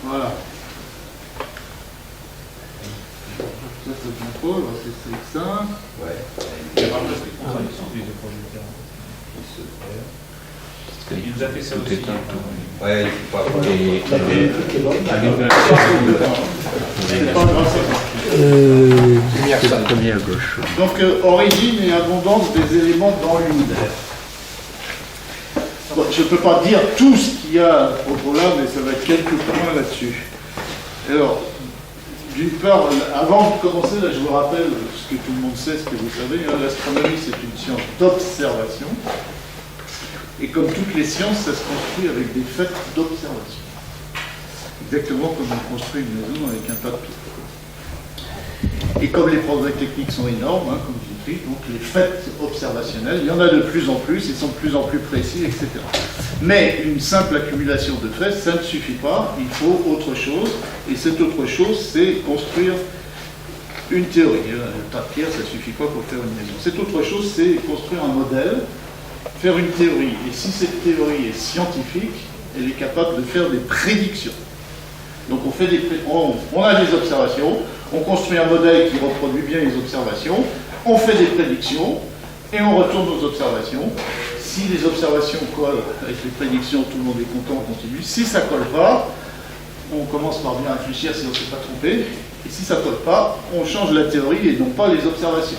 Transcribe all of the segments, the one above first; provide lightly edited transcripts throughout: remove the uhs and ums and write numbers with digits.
Voilà. Ça, c'est le contrôle, c'est ça. Il y a vraiment des contradictions des deux projecteurs. Il nous a fait ça aussi. Ouais, premier à gauche. Donc, origine et abondance des éléments dans l'univers. Bon, je ne peux pas dire tout ce qu'il y a à propos là, mais ça va être quelques points là-dessus. Alors, d'une part, avant de commencer, là, je vous rappelle ce que tout le monde sait, ce que vous savez, hein, l'astronomie, c'est une science d'observation. Et comme toutes les sciences, ça se construit avec des faits d'observation. Exactement comme on construit une maison avec un tas de pierres. Et comme les progrès techniques sont énormes, hein, comme je dis, donc les faits observationnels, il y en a de plus en plus, ils sont de plus en plus précis, etc. Mais une simple accumulation de faits, ça ne suffit pas, il faut autre chose. Et cette autre chose, c'est construire une théorie. Un tas de pierres, ça ne suffit pas pour faire une maison. Cette autre chose, c'est construire un modèle, faire une théorie. Et si cette théorie est scientifique, elle est capable de faire des prédictions. Donc on a des observations, on construit un modèle qui reproduit bien les observations, on fait des prédictions, et on retourne aux observations. Si les observations collent avec les prédictions, tout le monde est content, on continue. Si ça ne colle pas, on commence par bien réfléchir si on ne s'est pas trompé. Et si ça ne colle pas, on change la théorie et non pas les observations.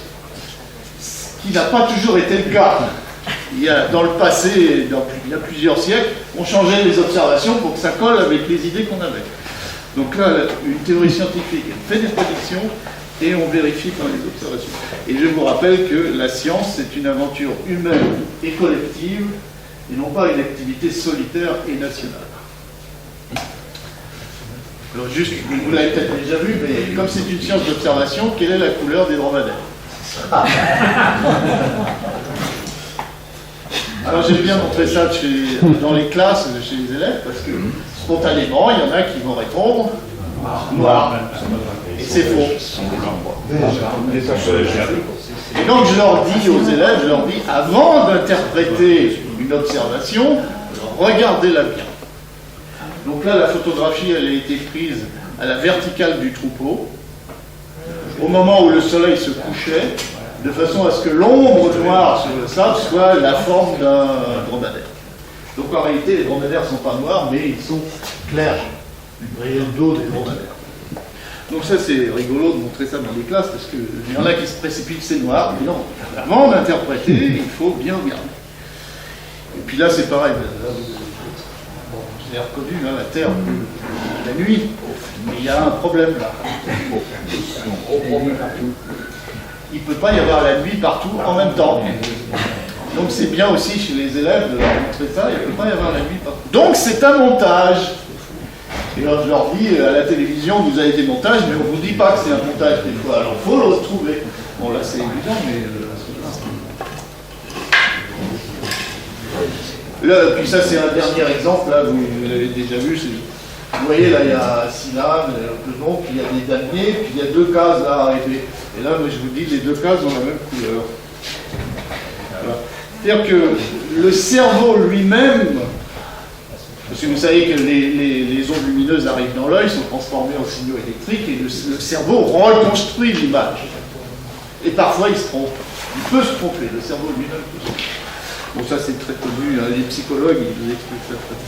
Ce qui n'a pas toujours été le cas. Dans le passé, il y a plusieurs siècles, on changeait les observations pour que ça colle avec les idées qu'on avait. Donc là, une théorie scientifique, elle fait des prédictions et on vérifie par les observations. Et je vous rappelle que la science, c'est une aventure humaine et collective, et non pas une activité solitaire et nationale. Alors juste, vous l'avez peut-être déjà vu, mais comme c'est une science d'observation, quelle est la couleur des dromadaires? Alors j'aime bien montrer ça dans les classes, chez les élèves, parce que spontanément, il y en a qui vont répondre noir. Et c'est faux. Et donc je leur dis aux élèves, avant d'interpréter une observation, regardez-la bien. Donc là, la photographie, elle a été prise à la verticale du troupeau, au moment où le soleil se couchait, de façon à ce que l'ombre noire sur le sable soit la forme d'un dromadaire. Donc en réalité, les dromadaires ne sont pas noirs, mais ils sont clairs. Vous voyez le dos des dromadaires. Donc ça, c'est rigolo de montrer ça dans les classes, parce qu'il y en a qui se précipitent, c'est noir, mais non. Avant d'interpréter, il faut bien regarder. Et puis là, c'est pareil. Là, vous avez reconnu, hein, la Terre, la nuit. Mais il y a un problème là. Il ne peut pas y avoir la nuit partout en même temps. Donc c'est bien aussi chez les élèves de leur montrer ça, il ne peut pas y avoir la nuit partout. Donc c'est un montage. Et alors je leur dis, à la télévision, vous avez des montages, mais on ne vous dit pas que c'est un montage des fois. Alors il faut le retrouver. Bon là c'est évident, mais... Là, puis ça c'est un dernier exemple, là vous l'avez déjà vu, vous voyez là il y a 6 lames, le nom, puis il y a des damiers, puis il y a 2 cases là arrivées. Et là moi je vous dis, les 2 cases ont la même couleur. Voilà. C'est-à-dire que le cerveau lui-même, parce que vous savez que les ondes lumineuses arrivent dans l'œil, sont transformées en signaux électriques, et le cerveau reconstruit l'image. Et parfois il se trompe. Il peut se tromper, le cerveau lui-même peut se tromper. Bon, ça c'est très connu, hein, les psychologues, ils vous expliquent ça très bien.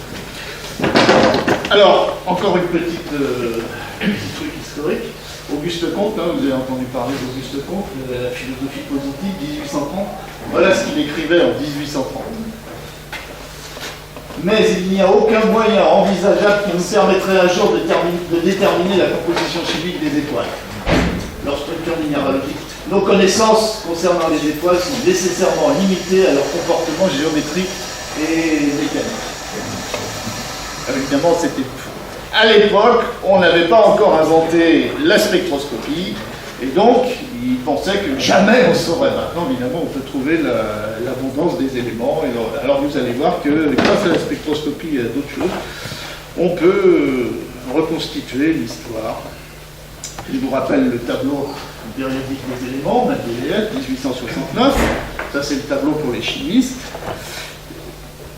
Alors, encore une petit truc historique. Auguste Comte, hein, vous avez entendu parler d'Auguste Comte, la philosophie positive, 1830. Voilà ce qu'il écrivait en 1830. Mais il n'y a aucun moyen envisageable qui nous permettrait un jour de déterminer la composition chimique des étoiles. Leur structure minéralogique. Nos connaissances concernant les étoiles sont nécessairement limitées à leur comportement géométrique et mécanique. Alors, évidemment, c'était faux. À l'époque, on n'avait pas encore inventé la spectroscopie, et donc, ils pensaient que jamais on saurait. Maintenant, évidemment, on peut trouver l'abondance des éléments. Et alors, vous allez voir que, grâce à la spectroscopie et à d'autres choses, on peut reconstituer l'histoire. Je vous rappelle le tableau périodique des éléments, Mendeleïev, 1869. Ça, c'est le tableau pour les chimistes.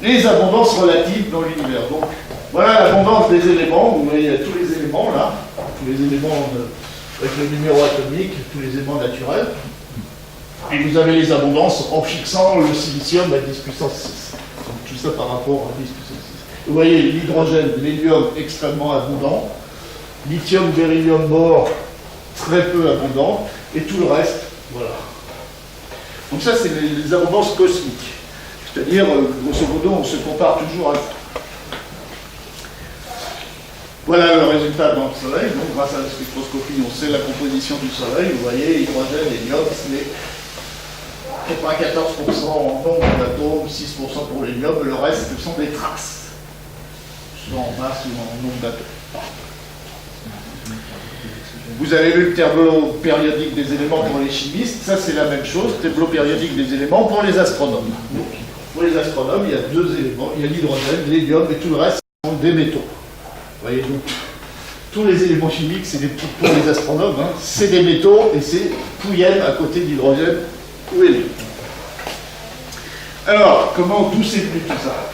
les abondances relatives dans l'univers. Donc, voilà l'abondance des éléments. Vous voyez, il y a tous les éléments là, tous les éléments avec le numéro atomique, tous les éléments naturels. Et vous avez les abondances en fixant le silicium à 10 puissance 6. Donc, tout ça par rapport à 10 puissance 6. Vous voyez l'hydrogène, l'hélium extrêmement abondant, lithium, beryllium, bore très peu abondant, et tout le reste, voilà. Donc ça, c'est les abondances cosmiques. C'est-à-dire, grosso modo, on se compare toujours à ça. Voilà le résultat dans le Soleil. Donc, grâce à la spectroscopie, on sait la composition du Soleil. Vous voyez, hydrogène, hélium, c'est 94% en nombre d'atomes, 6% pour l'hélium, le reste, ce sont des traces, soit en masse ou en nombre d'atomes. Vous avez vu le tableau périodique des éléments pour les chimistes, ça c'est la même chose, tableau périodique des éléments pour les astronomes. Donc, pour les astronomes, il y a deux éléments, il y a l'hydrogène, l'hélium et tout le reste sont des métaux. Vous voyez, donc, tous les éléments chimiques, c'est pour les astronomes, hein, c'est des métaux et c'est pouillème à côté d'hydrogène ou hélium. Alors, d'où c'est venu tout ça?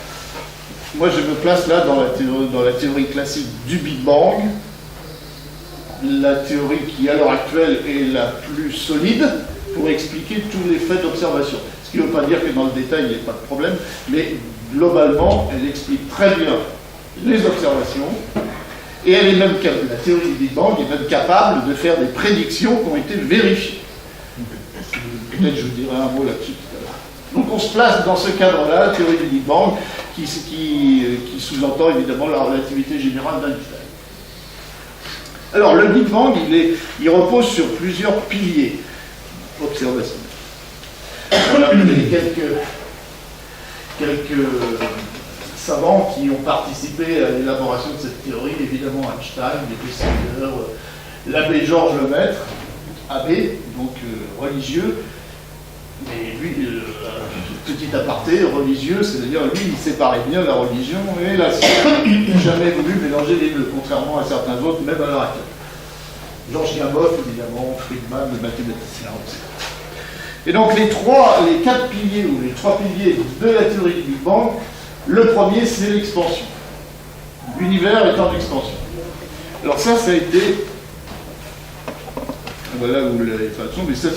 Moi, je me place là dans la théorie classique du Big Bang, la théorie qui, à l'heure actuelle, est la plus solide pour expliquer tous les faits d'observation. Ce qui ne veut pas dire que dans le détail, il n'y ait pas de problème, mais globalement, elle explique très bien les observations, et elle est même capable, la théorie du Big Bang est même capable de faire des prédictions qui ont été vérifiées. Peut-être je vous dirai un mot là-dessus tout à l'heure. Donc on se place dans ce cadre-là, la théorie du Big Bang, qui sous-entend évidemment la relativité générale d'Einstein. Alors le Big Bang, il repose sur plusieurs piliers observationnels. Voilà, il y a quelques savants qui ont participé à l'élaboration de cette théorie, évidemment Einstein, les Sanger, l'abbé Georges Lemaître, abbé, donc religieux, mais lui, petit aparté, religieux, c'est-à-dire lui, il séparait bien la religion et la science. Il n'a jamais voulu mélanger les deux, contrairement à certains autres, même à l'heure actuelle. Georges Gamow, évidemment, Friedman, le mathématicien aussi. Et donc les quatre piliers, ou les trois piliers de la théorie du Big Bang, le premier, c'est l'expansion. L'univers est en expansion. Alors ça a été... Voilà, vous l'avez fait attention, mais ça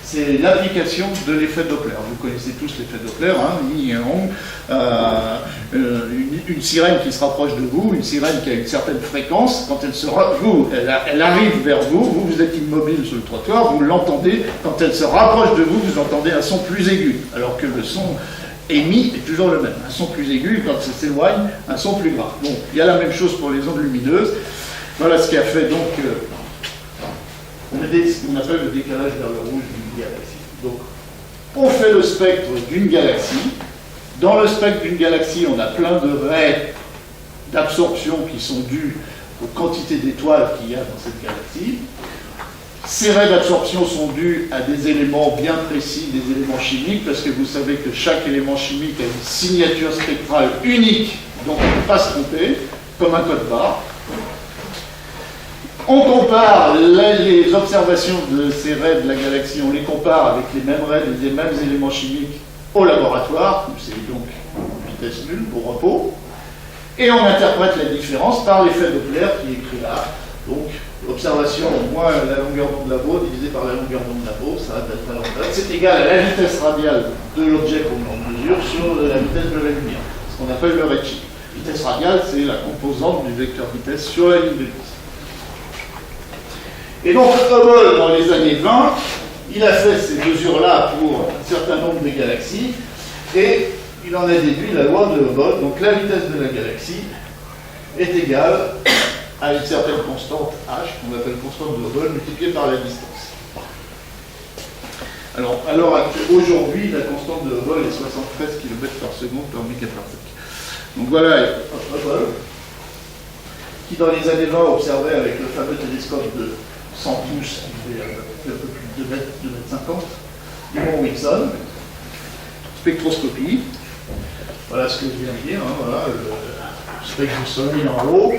c'est l'application de l'effet Doppler. Vous connaissez tous l'effet Doppler, hein, une sirène qui se rapproche de vous, une sirène qui a une certaine fréquence, quand elle arrive vers vous, vous êtes immobile sur le trottoir, vous l'entendez, quand elle se rapproche de vous, vous entendez un son plus aigu, alors que le son émis est toujours le même. Un son plus aigu, quand ça s'éloigne, un son plus grave. Bon, il y a la même chose pour les ondes lumineuses. Voilà ce qui a fait donc ce qu'on appelle le décalage vers le rouge d'une galaxie. Donc, on fait le spectre d'une galaxie. Dans le spectre d'une galaxie, on a plein de raies d'absorption qui sont dues aux quantités d'étoiles qu'il y a dans cette galaxie. Ces raies d'absorption sont dues à des éléments bien précis, des éléments chimiques, parce que vous savez que chaque élément chimique a une signature spectrale unique, donc on ne peut pas se tromper, comme un code barre. On compare les observations de ces raies de la galaxie, on les compare avec les mêmes raies, les mêmes éléments chimiques au laboratoire, c'est donc vitesse nulle pour repos, et on interprète la différence par l'effet Doppler qui est écrit là. Donc, observation moins la longueur d'onde labo divisé par la longueur d'onde labo, ça va être la longueur. C'est égal à la vitesse radiale de l'objet qu'on mesure sur la vitesse de la lumière, ce qu'on appelle le redshift. Vitesse radiale, c'est la composante du vecteur vitesse sur la ligne de vitesse. Et donc, Hubble, dans les années 20, il a fait ces mesures-là pour un certain nombre de galaxies, et il en a déduit la loi de Hubble. Donc, la vitesse de la galaxie est égale à une certaine constante h, qu'on appelle constante de Hubble, multipliée par la distance. Alors, aujourd'hui, la constante de Hubble est 73 km par seconde par mégaparsec. Donc voilà Hubble, qui dans les années 20 observait avec le fameux télescope de 100 pouces, qui fait un peu plus de 2 mètres 50, du mont Wilson, spectroscopie. Voilà ce que je viens de dire, hein, voilà, le spectre du Soleil en haut.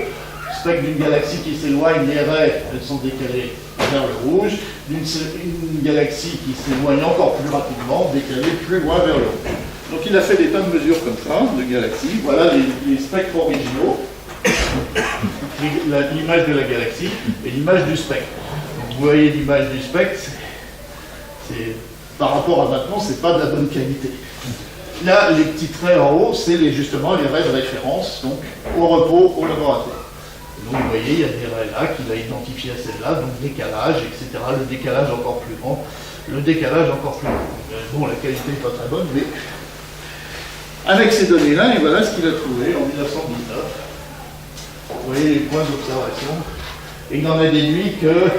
Spectre d'une galaxie qui s'éloigne, les raies, elles sont décalées vers le rouge. Une galaxie qui s'éloigne encore plus rapidement, décalée plus loin vers le rouge. Donc il a fait des tas de mesures comme ça, de galaxies. Voilà les spectres originaux. L'image de la galaxie et l'image du spectre. Donc vous voyez l'image du spectre, par rapport à maintenant, c'est pas de la bonne qualité. Là, les petits traits en haut, c'est justement les raies de référence, donc au repos, au laboratoire. Donc vous voyez, il y a des raies là qu'il a identifiées à celle-là, donc décalage, etc. Le décalage encore plus grand, le décalage encore plus grand. Bon, la qualité n'est pas très bonne, mais avec ces données-là, et voilà ce qu'il a trouvé en 1919. Vous voyez les points d'observation. Et il en a déduit que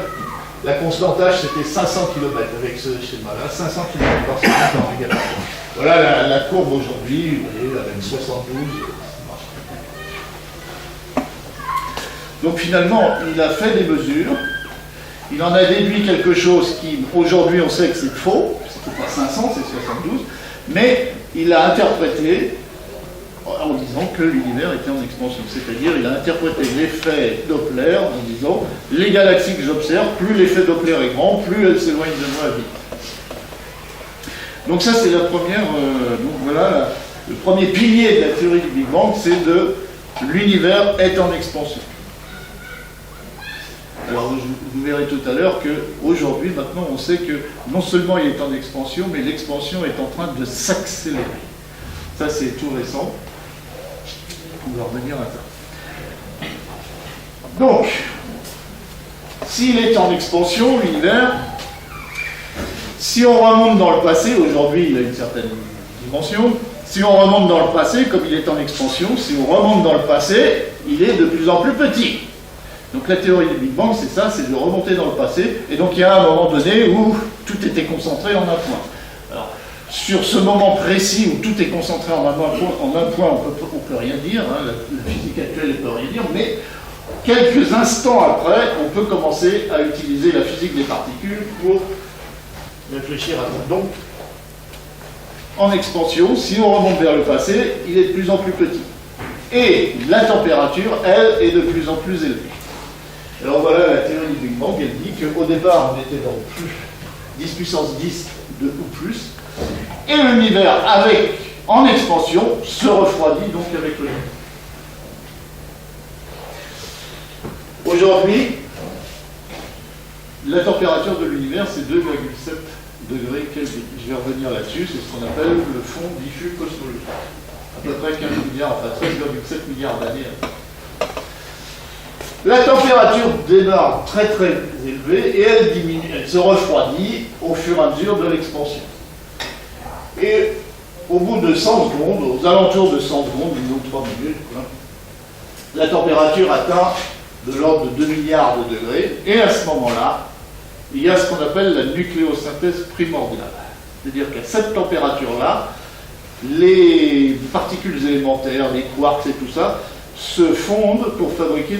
la constante H, c'était 500 km avec ce schéma-là, 500 km par seconde dans la galaxie. Voilà la courbe aujourd'hui, vous voyez, avec 72, ça marche très bien. Donc finalement, il a fait des mesures, il en a déduit quelque chose qui, aujourd'hui, on sait que c'est faux, c'était pas 500, c'est 72, mais il a interprété en disant que l'univers était en expansion. C'est-à-dire, il a interprété l'effet Doppler en disant les galaxies que j'observe, plus l'effet Doppler est grand, plus elles s'éloignent de moi vite. Donc ça, c'est la première. Donc voilà, le premier pilier de la théorie du Big Bang, c'est de l'univers est en expansion. Alors vous verrez tout à l'heure qu'aujourd'hui, maintenant, on sait que non seulement il est en expansion, mais l'expansion est en train de s'accélérer. Ça, c'est tout récent. On va revenir à ça. Donc, s'il est en expansion, l'univers, si on remonte dans le passé, aujourd'hui il a une certaine dimension, si on remonte dans le passé, comme il est en expansion, si on remonte dans le passé, il est de plus en plus petit. Donc la théorie du Big Bang, c'est ça, c'est de remonter dans le passé, et donc il y a un moment donné où tout était concentré en un point. Alors, sur ce moment précis où tout est concentré en un point, on peut rien dire, hein, la physique actuelle ne peut rien dire, mais quelques instants après, on peut commencer à utiliser la physique des particules pour réfléchir à ça. Donc, en expansion, si on remonte vers le passé, il est de plus en plus petit. Et la température, elle, est de plus en plus élevée. Alors voilà la théorie du Big Bang, elle dit qu'au départ, on était dans plus 10 puissance 10 ou plus, et l'univers, en expansion, se refroidit donc avec le temps. Aujourd'hui, la température de l'univers, c'est 2,7 degrés Kelvin. Je vais revenir là-dessus, c'est ce qu'on appelle le fond diffus cosmologique. À peu près 15 milliards, enfin 13,7 milliards d'années. La température démarre très très élevée et elle diminue, elle se refroidit au fur et à mesure de l'expansion. Et au bout de 100 secondes, aux alentours de 100 secondes, disons 3 minutes, la température atteint de l'ordre de 2 milliards de degrés, et à ce moment-là, il y a ce qu'on appelle la nucléosynthèse primordiale. C'est-à-dire qu'à cette température-là, les particules élémentaires, les quarks et tout ça, se fondent pour fabriquer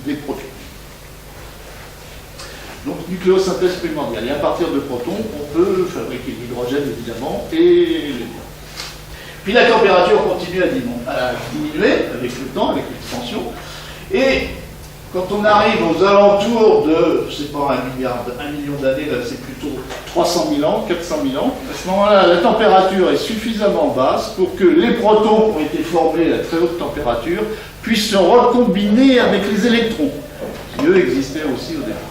des protons. Donc nucléosynthèse primordiale. Et à partir de protons, on peut fabriquer l'hydrogène évidemment et l'hélium. Puis la température continue à diminuer avec le temps, avec l'expansion. Et quand on arrive aux alentours de, je ne sais pas, 1 million d'années, là c'est plutôt 300 000 ans, 400 000 ans, à ce moment-là, la température est suffisamment basse pour que les protons qui ont été formés à très haute température puissent se recombiner avec les électrons, qui eux existaient aussi au départ.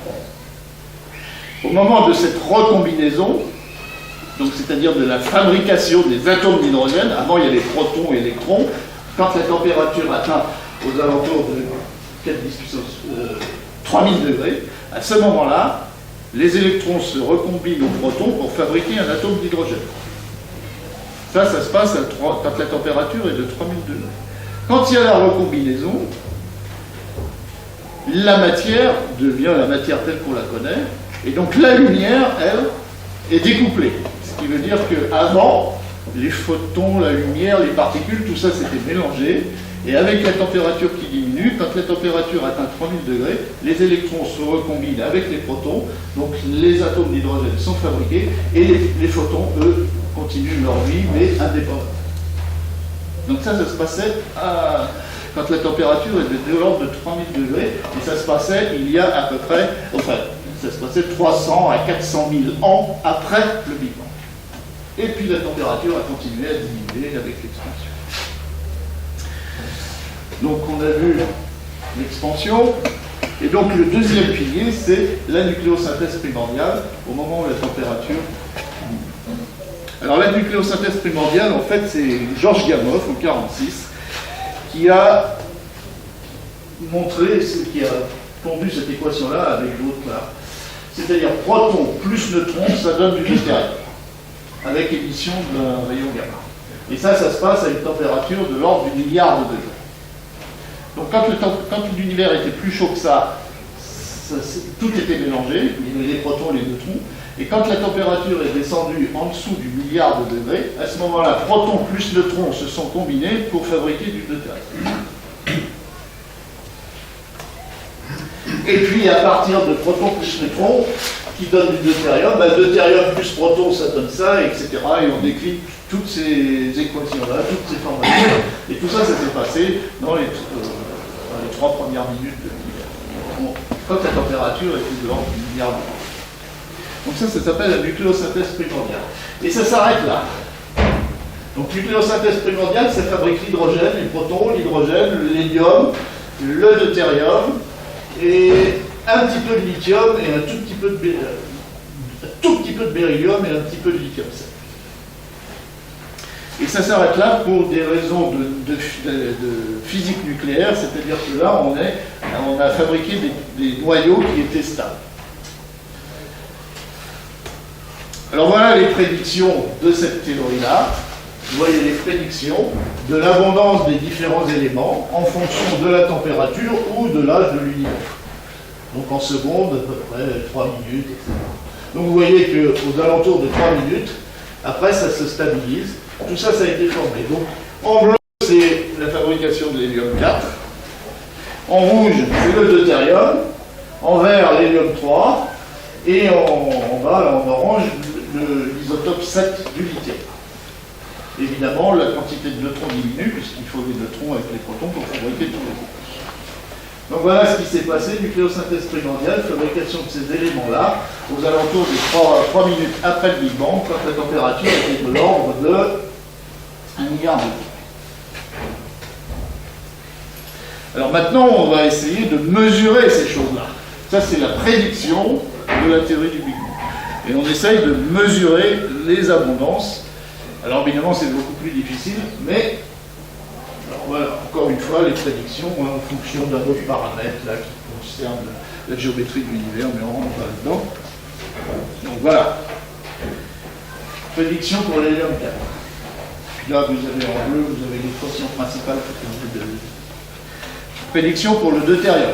Au moment de cette recombinaison, donc c'est-à-dire de la fabrication des atomes d'hydrogène, avant il y avait protons et électrons, quand la température atteint aux alentours de 3000 degrés, à ce moment-là, les électrons se recombinent aux protons pour fabriquer un atome d'hydrogène. Ça se passe quand la température est de 3000 degrés. Quand il y a la recombinaison, la matière devient la matière telle qu'on la connaît, et donc la lumière, elle, est découplée. Ce qui veut dire qu'avant, les photons, la lumière, les particules, tout ça s'était mélangé, et avec la température qui diminue, quand la température atteint 3000 degrés, les électrons se recombinent avec les protons, donc les atomes d'hydrogène sont fabriqués, et les photons, eux, continuent leur vie, mais indépendamment. Donc ça se passait quand la température était de l'ordre de 3000 degrés, et ça se passait il y a à peu près, enfin, ça se passait 300 à 400 000 ans après le Big Bang. et puis la température a continué à diminuer avec l'expansion. Donc on a vu l'expansion, et donc le deuxième pilier, c'est la nucléosynthèse primordiale, au moment où la température diminue. Alors la nucléosynthèse primordiale, en fait, c'est Georges Gamow, en 1946, qui a montré, qui a pondu cette équation-là avec l'autre là. C'est-à-dire proton plus neutron, ça donne du deutérium, avec émission d'un rayon gamma. Et ça se passe à une température de l'ordre du milliard de degrés. Donc quand l'univers était plus chaud que ça, tout était mélangé, il y avait les protons et les neutrons. Et quand la température est descendue en dessous du milliard de degrés, à ce moment-là, protons plus neutrons se sont combinés pour fabriquer du deutérium. Et puis, à partir de protons plus neutrons, qui donne du deutérium, deutérium plus proton, ça donne ça, etc. Et on décline toutes ces équations-là, toutes ces formations. Et tout ça, ça s'est passé dans les 3 premières minutes de l'univers. Quand la température était de l'ordre du milliard de degrés. Donc ça s'appelle la nucléosynthèse primordiale. Et ça s'arrête là. Donc nucléosynthèse primordiale, ça fabrique l'hydrogène, les protons, l'hydrogène, l'hélium, le deutérium, et un petit peu de lithium et un tout petit peu de beryllium et un petit peu de lithium. Et ça s'arrête là pour des raisons de physique nucléaire, c'est-à-dire que là, on a fabriqué des noyaux qui étaient stables. Alors voilà les prédictions de cette théorie-là. Vous voyez les prédictions de l'abondance des différents éléments en fonction de la température ou de l'âge de l'univers. Donc en secondes, à peu près 3 minutes, etc. Donc vous voyez qu'aux alentours de 3 minutes, après ça se stabilise. Tout ça, ça a été formé. Donc en bleu, c'est la fabrication de l'hélium 4. En rouge, c'est le deutérium. En vert, l'hélium 3. Et en bas, en orange, l'isotope 7 du lithium. Évidemment, la quantité de neutrons diminue, puisqu'il faut des neutrons avec les protons pour fabriquer tous les éléments. Donc voilà ce qui s'est passé, nucléosynthèse primordiale, fabrication de ces éléments-là, aux alentours de 3 minutes après le Big Bang, quand la température était de l'ordre de 1 milliard de degrés. Alors maintenant, on va essayer de mesurer ces choses-là. Ça, c'est la prédiction de la théorie du Big Bang. Et on essaye de mesurer les abondances. Alors évidemment, c'est beaucoup plus difficile, mais alors, voilà, encore une fois, les prédictions en fonction d'un autre paramètre là, qui concerne la géométrie de l'univers, mais on rentre pas là-dedans. Donc voilà. Prédiction pour l'hélium 4. Puis là, vous avez en bleu, vous avez l'équation principale. Prédiction pour le deutérium.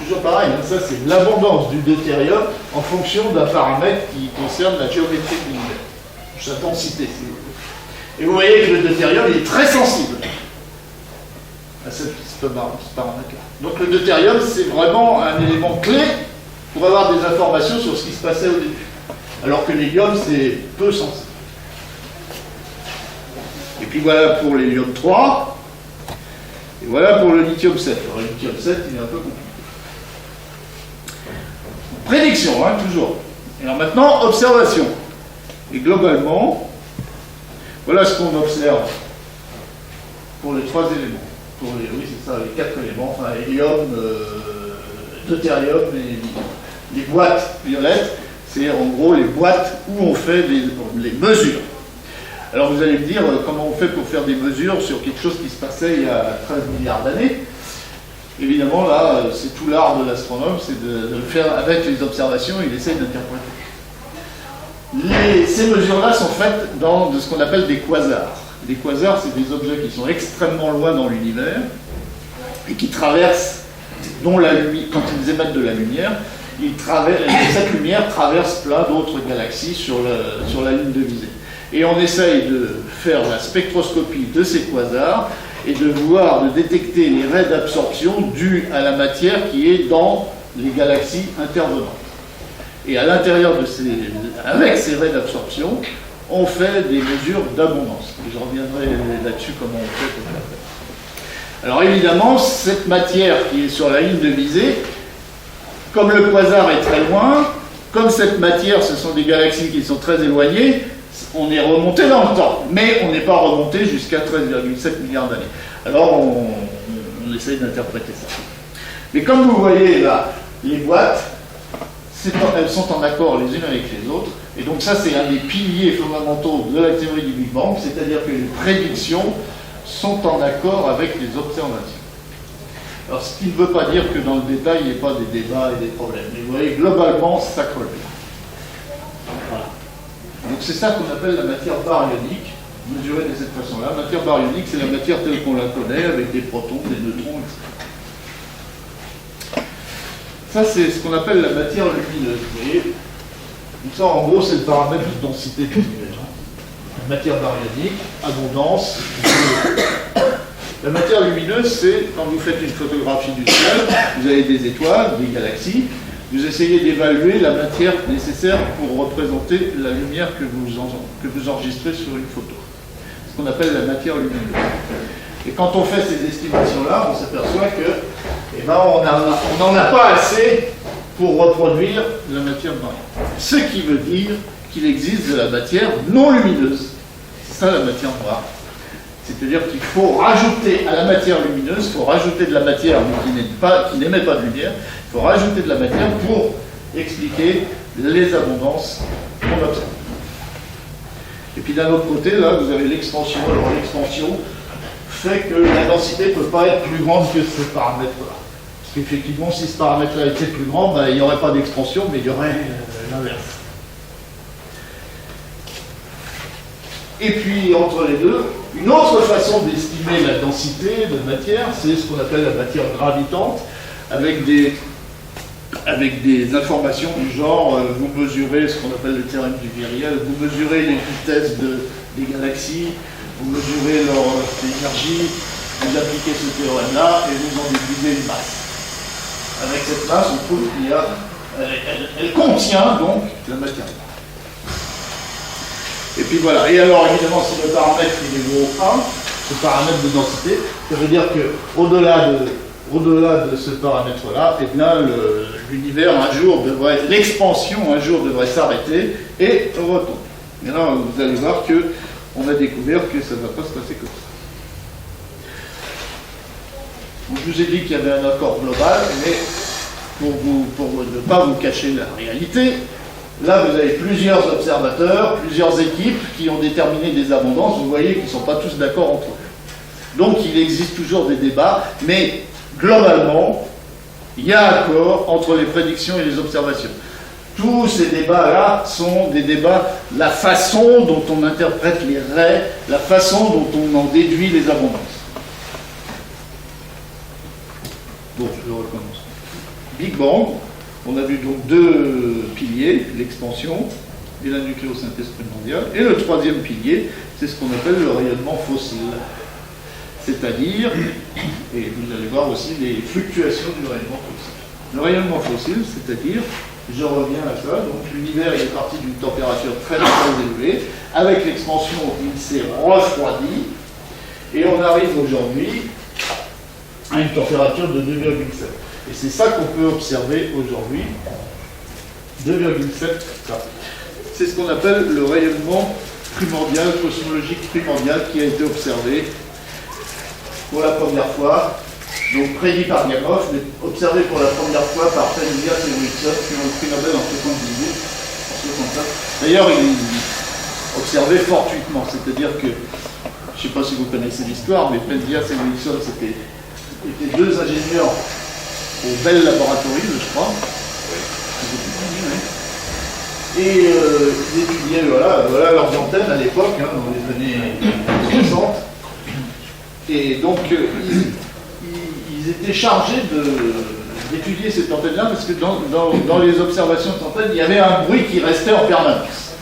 Toujours pareil, hein, ça c'est l'abondance du deutérium en fonction d'un paramètre qui concerne la géométrie de l'univers. Sa densité, si vous voulez. Et vous voyez que le deutérium il est très sensible à ce paramètre-là. Donc le deutérium, c'est vraiment un élément clé pour avoir des informations sur ce qui se passait au début. Alors que l'hélium, c'est peu sensible. Et puis voilà pour l'hélium 3. Et voilà pour le lithium 7. Alors le lithium 7, il est un peu compliqué. Prédiction, hein, toujours. Et alors maintenant, observation. Et globalement, voilà ce qu'on observe pour les 3 éléments. Pour les, oui, c'est ça, les 4 éléments, enfin hélium, deutérium et les boîtes violettes, c'est en gros les boîtes où on fait les mesures. Alors vous allez me dire, comment on fait pour faire des mesures sur quelque chose qui se passait il y a 13 milliards d'années? Évidemment, là, c'est tout l'art de l'astronome, c'est de le faire avec les observations, il essaye d'interpréter. Ces mesures-là sont faites dans ce qu'on appelle des quasars. Les quasars, c'est des objets qui sont extrêmement loin dans l'univers et qui traversent, dont la lumière, quand ils émettent de la lumière, cette lumière traverse plein d'autres galaxies sur la ligne de visée. Et on essaye de faire la spectroscopie de ces quasars et de détecter les raies d'absorption dues à la matière qui est dans les galaxies intervenantes. Et à l'intérieur avec ces raies d'absorption, on fait des mesures d'abondance. Et je reviendrai là-dessus comment on fait pour faire ça. Alors évidemment, cette matière qui est sur la ligne de visée, comme le quasar est très loin, comme cette matière, ce sont des galaxies qui sont très éloignées, on est remonté dans le temps, mais on n'est pas remonté jusqu'à 13,7 milliards d'années. Alors on essaye d'interpréter ça. Mais comme vous voyez là, les boîtes, elles sont en accord les unes avec les autres, et donc ça c'est un des piliers fondamentaux de la théorie du Big Bang, c'est-à-dire que les prédictions sont en accord avec les observations. Alors, ce qui ne veut pas dire que dans le détail, il n'y ait pas des débats et des problèmes. Mais vous voyez, globalement, ça colle bien. Voilà. Donc, c'est ça qu'on appelle la matière baryonique, mesurée de cette façon-là. La matière baryonique, c'est la matière telle qu'on la connaît, avec des protons, des neutrons, etc. Ça, c'est ce qu'on appelle la matière lumineuse. Vous voyez, donc ça, en gros, c'est le paramètre de densité de l'univers. Matière baryonique, abondance. La matière lumineuse, c'est quand vous faites une photographie du ciel, vous avez des étoiles, des galaxies, vous essayez d'évaluer la matière nécessaire pour représenter la lumière que vous enregistrez sur une photo. C'est ce qu'on appelle la matière lumineuse. Et quand on fait ces estimations-là, on s'aperçoit que on n'en a pas assez pour reproduire la matière baryonique. Ce qui veut dire qu'il existe de la matière non lumineuse. C'est ça la matière noire. C'est-à-dire qu'il faut rajouter à la matière lumineuse, il faut rajouter de la matière qui n'émet pas de lumière, il faut rajouter de la matière pour expliquer les abondances qu'on observe. Et puis d'un autre côté, là, vous avez l'expansion. Alors l'expansion fait que la densité ne peut pas être plus grande que ce paramètre-là. Parce qu'effectivement, si ce paramètre-là était plus grand, ben, il n'y aurait pas d'expansion, mais il y aurait l'inverse. Et puis, entre les deux, une autre façon d'estimer la densité de matière, c'est ce qu'on appelle la matière gravitante, avec des informations du genre, vous mesurez ce qu'on appelle le théorème du viriel, vous mesurez les vitesses des galaxies, vous mesurez leur énergie, vous appliquez ce théorème-là et vous en déduisez une masse. Avec cette masse, on trouve qu'il y a... Elle contient donc la matière. Et puis voilà. Et alors, évidemment, si le paramètre il est gros 1, ce paramètre de densité, ça veut dire qu'au-delà de ce paramètre-là, eh bien, l'univers un jour devrait, l'expansion un jour devrait s'arrêter et retomber. Et là, vous allez voir qu'on a découvert que ça ne va pas se passer comme ça. Donc, je vous ai dit qu'il y avait un accord global, mais pour ne pas vous cacher la réalité, là, vous avez plusieurs observateurs, plusieurs équipes qui ont déterminé des abondances. Vous voyez qu'ils ne sont pas tous d'accord entre eux. Donc, il existe toujours des débats, mais globalement, il y a accord entre les prédictions et les observations. Tous ces débats-là sont des débats, la façon dont on interprète les raies, la façon dont on en déduit les abondances. Bon, je recommence. Big Bang. On a vu donc deux piliers, l'expansion et la nucléosynthèse primordiale. Et le troisième pilier, c'est ce qu'on appelle le rayonnement fossile. C'est-à-dire, et vous allez voir aussi les fluctuations du rayonnement fossile. Le rayonnement fossile, c'est-à-dire, je reviens à ça, donc l'univers est parti d'une température très très élevée, avec l'expansion il s'est refroidi, et on arrive aujourd'hui à une température de 2,7. Et c'est ça qu'on peut observer aujourd'hui, 2,7 K. C'est ce qu'on appelle le rayonnement primordial, cosmologique primordial, qui a été observé pour la première fois, donc prédit par Gamow, mais observé pour la première fois par Penzias et Wilson, qui ont le prix Nobel en 78, en 67. D'ailleurs, ils observaient fortuitement, c'est-à-dire que, je ne sais pas si vous connaissez l'histoire, mais Penzias et Wilson, c'était deux ingénieurs au Bell Laboratory, je crois. Et ils étudiaient voilà leurs antennes à l'époque, hein, dans les années 60. Et donc, ils étaient chargés d'étudier cette antenne-là, parce que dans les observations de cette antenne, il y avait un bruit qui restait en permanence.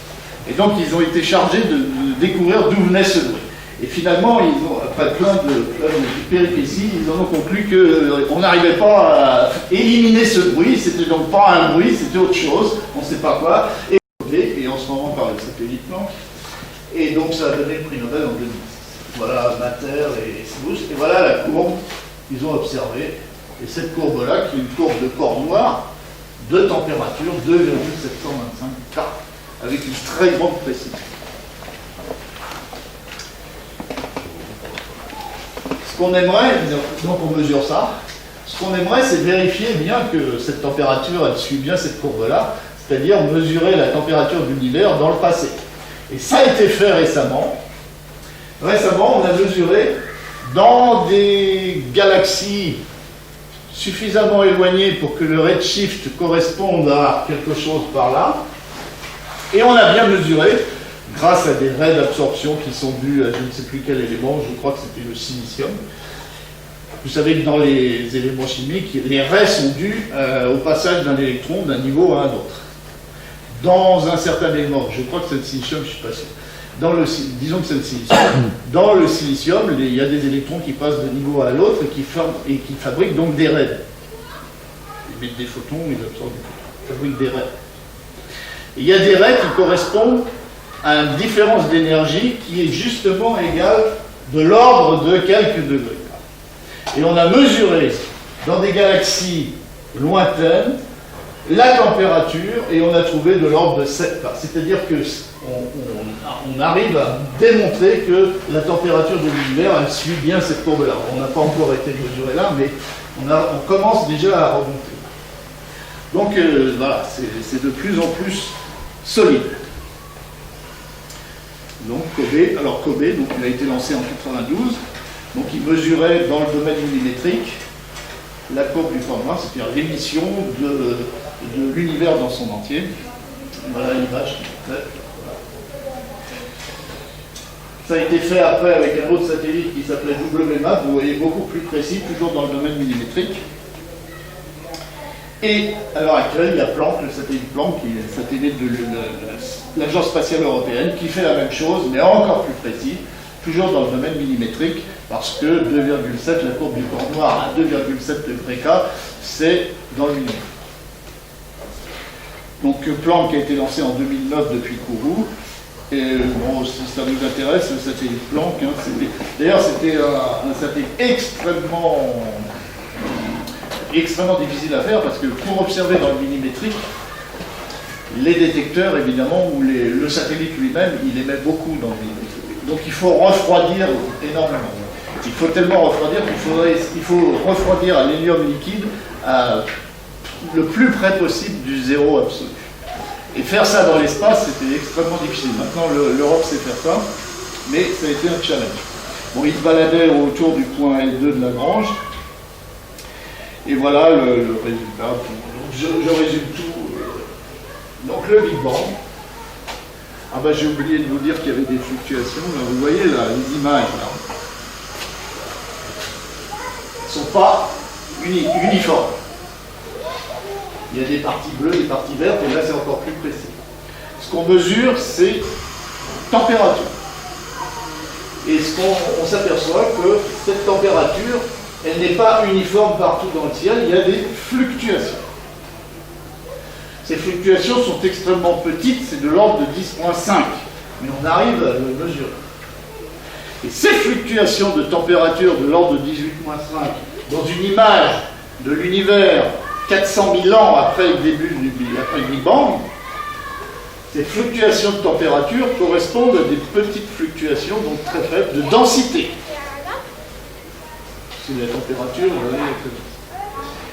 Et donc, ils ont été chargés de découvrir d'où venait ce bruit. Et finalement, après plein de péripéties, ils en ont conclu qu'on n'arrivait pas à éliminer ce bruit. C'était donc pas un bruit, c'était autre chose, on ne sait pas quoi. Et en ce moment par le satellite Planck. Et donc ça a donné le prix Nobel en 2006. Voilà Matter et Swoosh. Et voilà la courbe qu'ils ont observée. Et cette courbe-là, qui est une courbe de corps noir, de température 2,725 K, avec une très grande précision. Ce qu'on aimerait, donc on mesure ça, ce qu'on aimerait, c'est vérifier bien que cette température, elle suit bien cette courbe-là, c'est-à-dire mesurer la température de l'univers dans le passé. Et ça a été fait récemment. Récemment, on a mesuré dans des galaxies suffisamment éloignées pour que le redshift corresponde à quelque chose par là. Et on a bien mesuré, grâce à des raies d'absorption qui sont dues à je ne sais plus quel élément, je crois que c'était le silicium. Vous savez que dans les éléments chimiques, les raies sont dues au passage d'un électron d'un niveau à un autre. Dans un certain élément, je crois que c'est le silicium, je ne suis pas sûr. Disons que c'est le silicium. Dans le silicium, il y a des électrons qui passent d'un niveau à l'autre et qui fabriquent donc des raies. Ils mettent des photons, ils absorbent des photons. Ils fabriquent des raies. Et il y a des raies qui correspondent à une différence d'énergie qui est justement égale de l'ordre de quelques degrés. Et on a mesuré dans des galaxies lointaines la température et on a trouvé de l'ordre de 7 K. C'est-à-dire qu'on arrive à démontrer que la température de l'univers, elle suit bien cette courbe-là. On n'a pas encore été mesuré là, mais on commence déjà à remonter. Donc voilà, c'est de plus en plus solide. Donc Kobe, donc, il a été lancé en 92. Donc il mesurait dans le domaine millimétrique la courbe du point noir, c'est-à-dire l'émission de l'univers dans son entier. Voilà l'image. Ça a été fait après avec un autre satellite qui s'appelait WMAP, vous voyez beaucoup plus précis, toujours dans le domaine millimétrique. Et à l'heure actuelle, il y a Planck, le satellite Planck, qui est le satellite de l'Agence spatiale européenne, qui fait la même chose, mais encore plus précis, toujours dans le domaine millimétrique, parce que 2,7, la courbe du point noir à 2,7 degrés K, c'est dans le millimètre. Donc Planck a été lancé en 2009 depuis Kourou, et bon, si ça nous intéresse, le satellite Planck, hein, d'ailleurs c'était un satellite extrêmement difficile à faire, parce que pour observer dans le millimétrique, les détecteurs, évidemment, ou le satellite lui-même, il émet beaucoup dans le millimétrique. Donc il faut refroidir énormément. Il faut tellement refroidir qu'il faut refroidir à l'hélium liquide le plus près possible du zéro absolu. Et faire ça dans l'espace, c'était extrêmement difficile. Maintenant, l'Europe sait faire ça, mais ça a été un challenge. Bon, il se baladait autour du point L2 de Lagrange, et voilà le résultat. Donc, je résume tout. Donc le Big Bang. Ah bah j'ai oublié de vous dire qu'il y avait des fluctuations. Là, vous voyez là, les images là, ne sont pas uniformes. Il y a des parties bleues, des parties vertes, et là c'est encore plus précis. Ce qu'on mesure, c'est température. Et on s'aperçoit que cette température, elle n'est pas uniforme partout dans le ciel, il y a des fluctuations. Ces fluctuations sont extrêmement petites, c'est de l'ordre de 10,5, mais on arrive à le mesurer. Et ces fluctuations de température de l'ordre de 18,5, dans une image de l'univers 400 000 ans après le début après le Big Bang, ces fluctuations de température correspondent à des petites fluctuations, donc très faibles, de densité. C'est la température, vous voyez,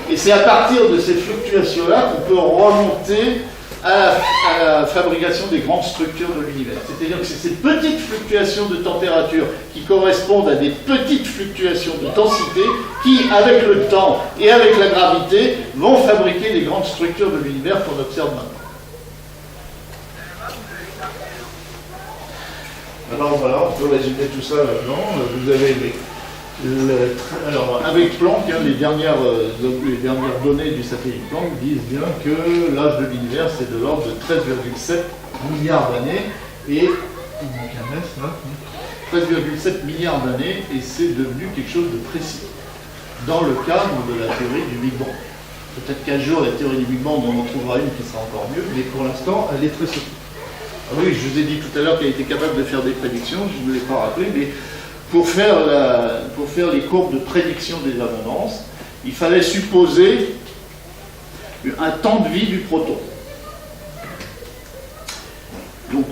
et c'est à partir de ces fluctuations-là qu'on peut remonter à la fabrication des grandes structures de l'univers. C'est-à-dire que c'est ces petites fluctuations de température qui correspondent à des petites fluctuations de densité qui, avec le temps et avec la gravité, vont fabriquer les grandes structures de l'univers qu'on observe maintenant. Alors voilà, on peut résumer tout ça maintenant. Vous avez alors, avec Planck, hein, les dernières données du satellite Planck disent bien que l'âge de l'univers, c'est de l'ordre de 13,7 milliards d'années, et 13,7 milliards d'années, et c'est devenu quelque chose de précis, dans le cadre de la théorie du Big Bang. Peut-être qu'un jour, la théorie du Big Bang, on en trouvera une qui sera encore mieux, mais pour l'instant, elle est très solide. Ah oui, je vous ai dit tout à l'heure qu'elle était capable de faire des prédictions, je ne vous l'ai pas rappelé, mais pour faire les courbes de prédiction des abondances, il fallait supposer un temps de vie du proton. Donc,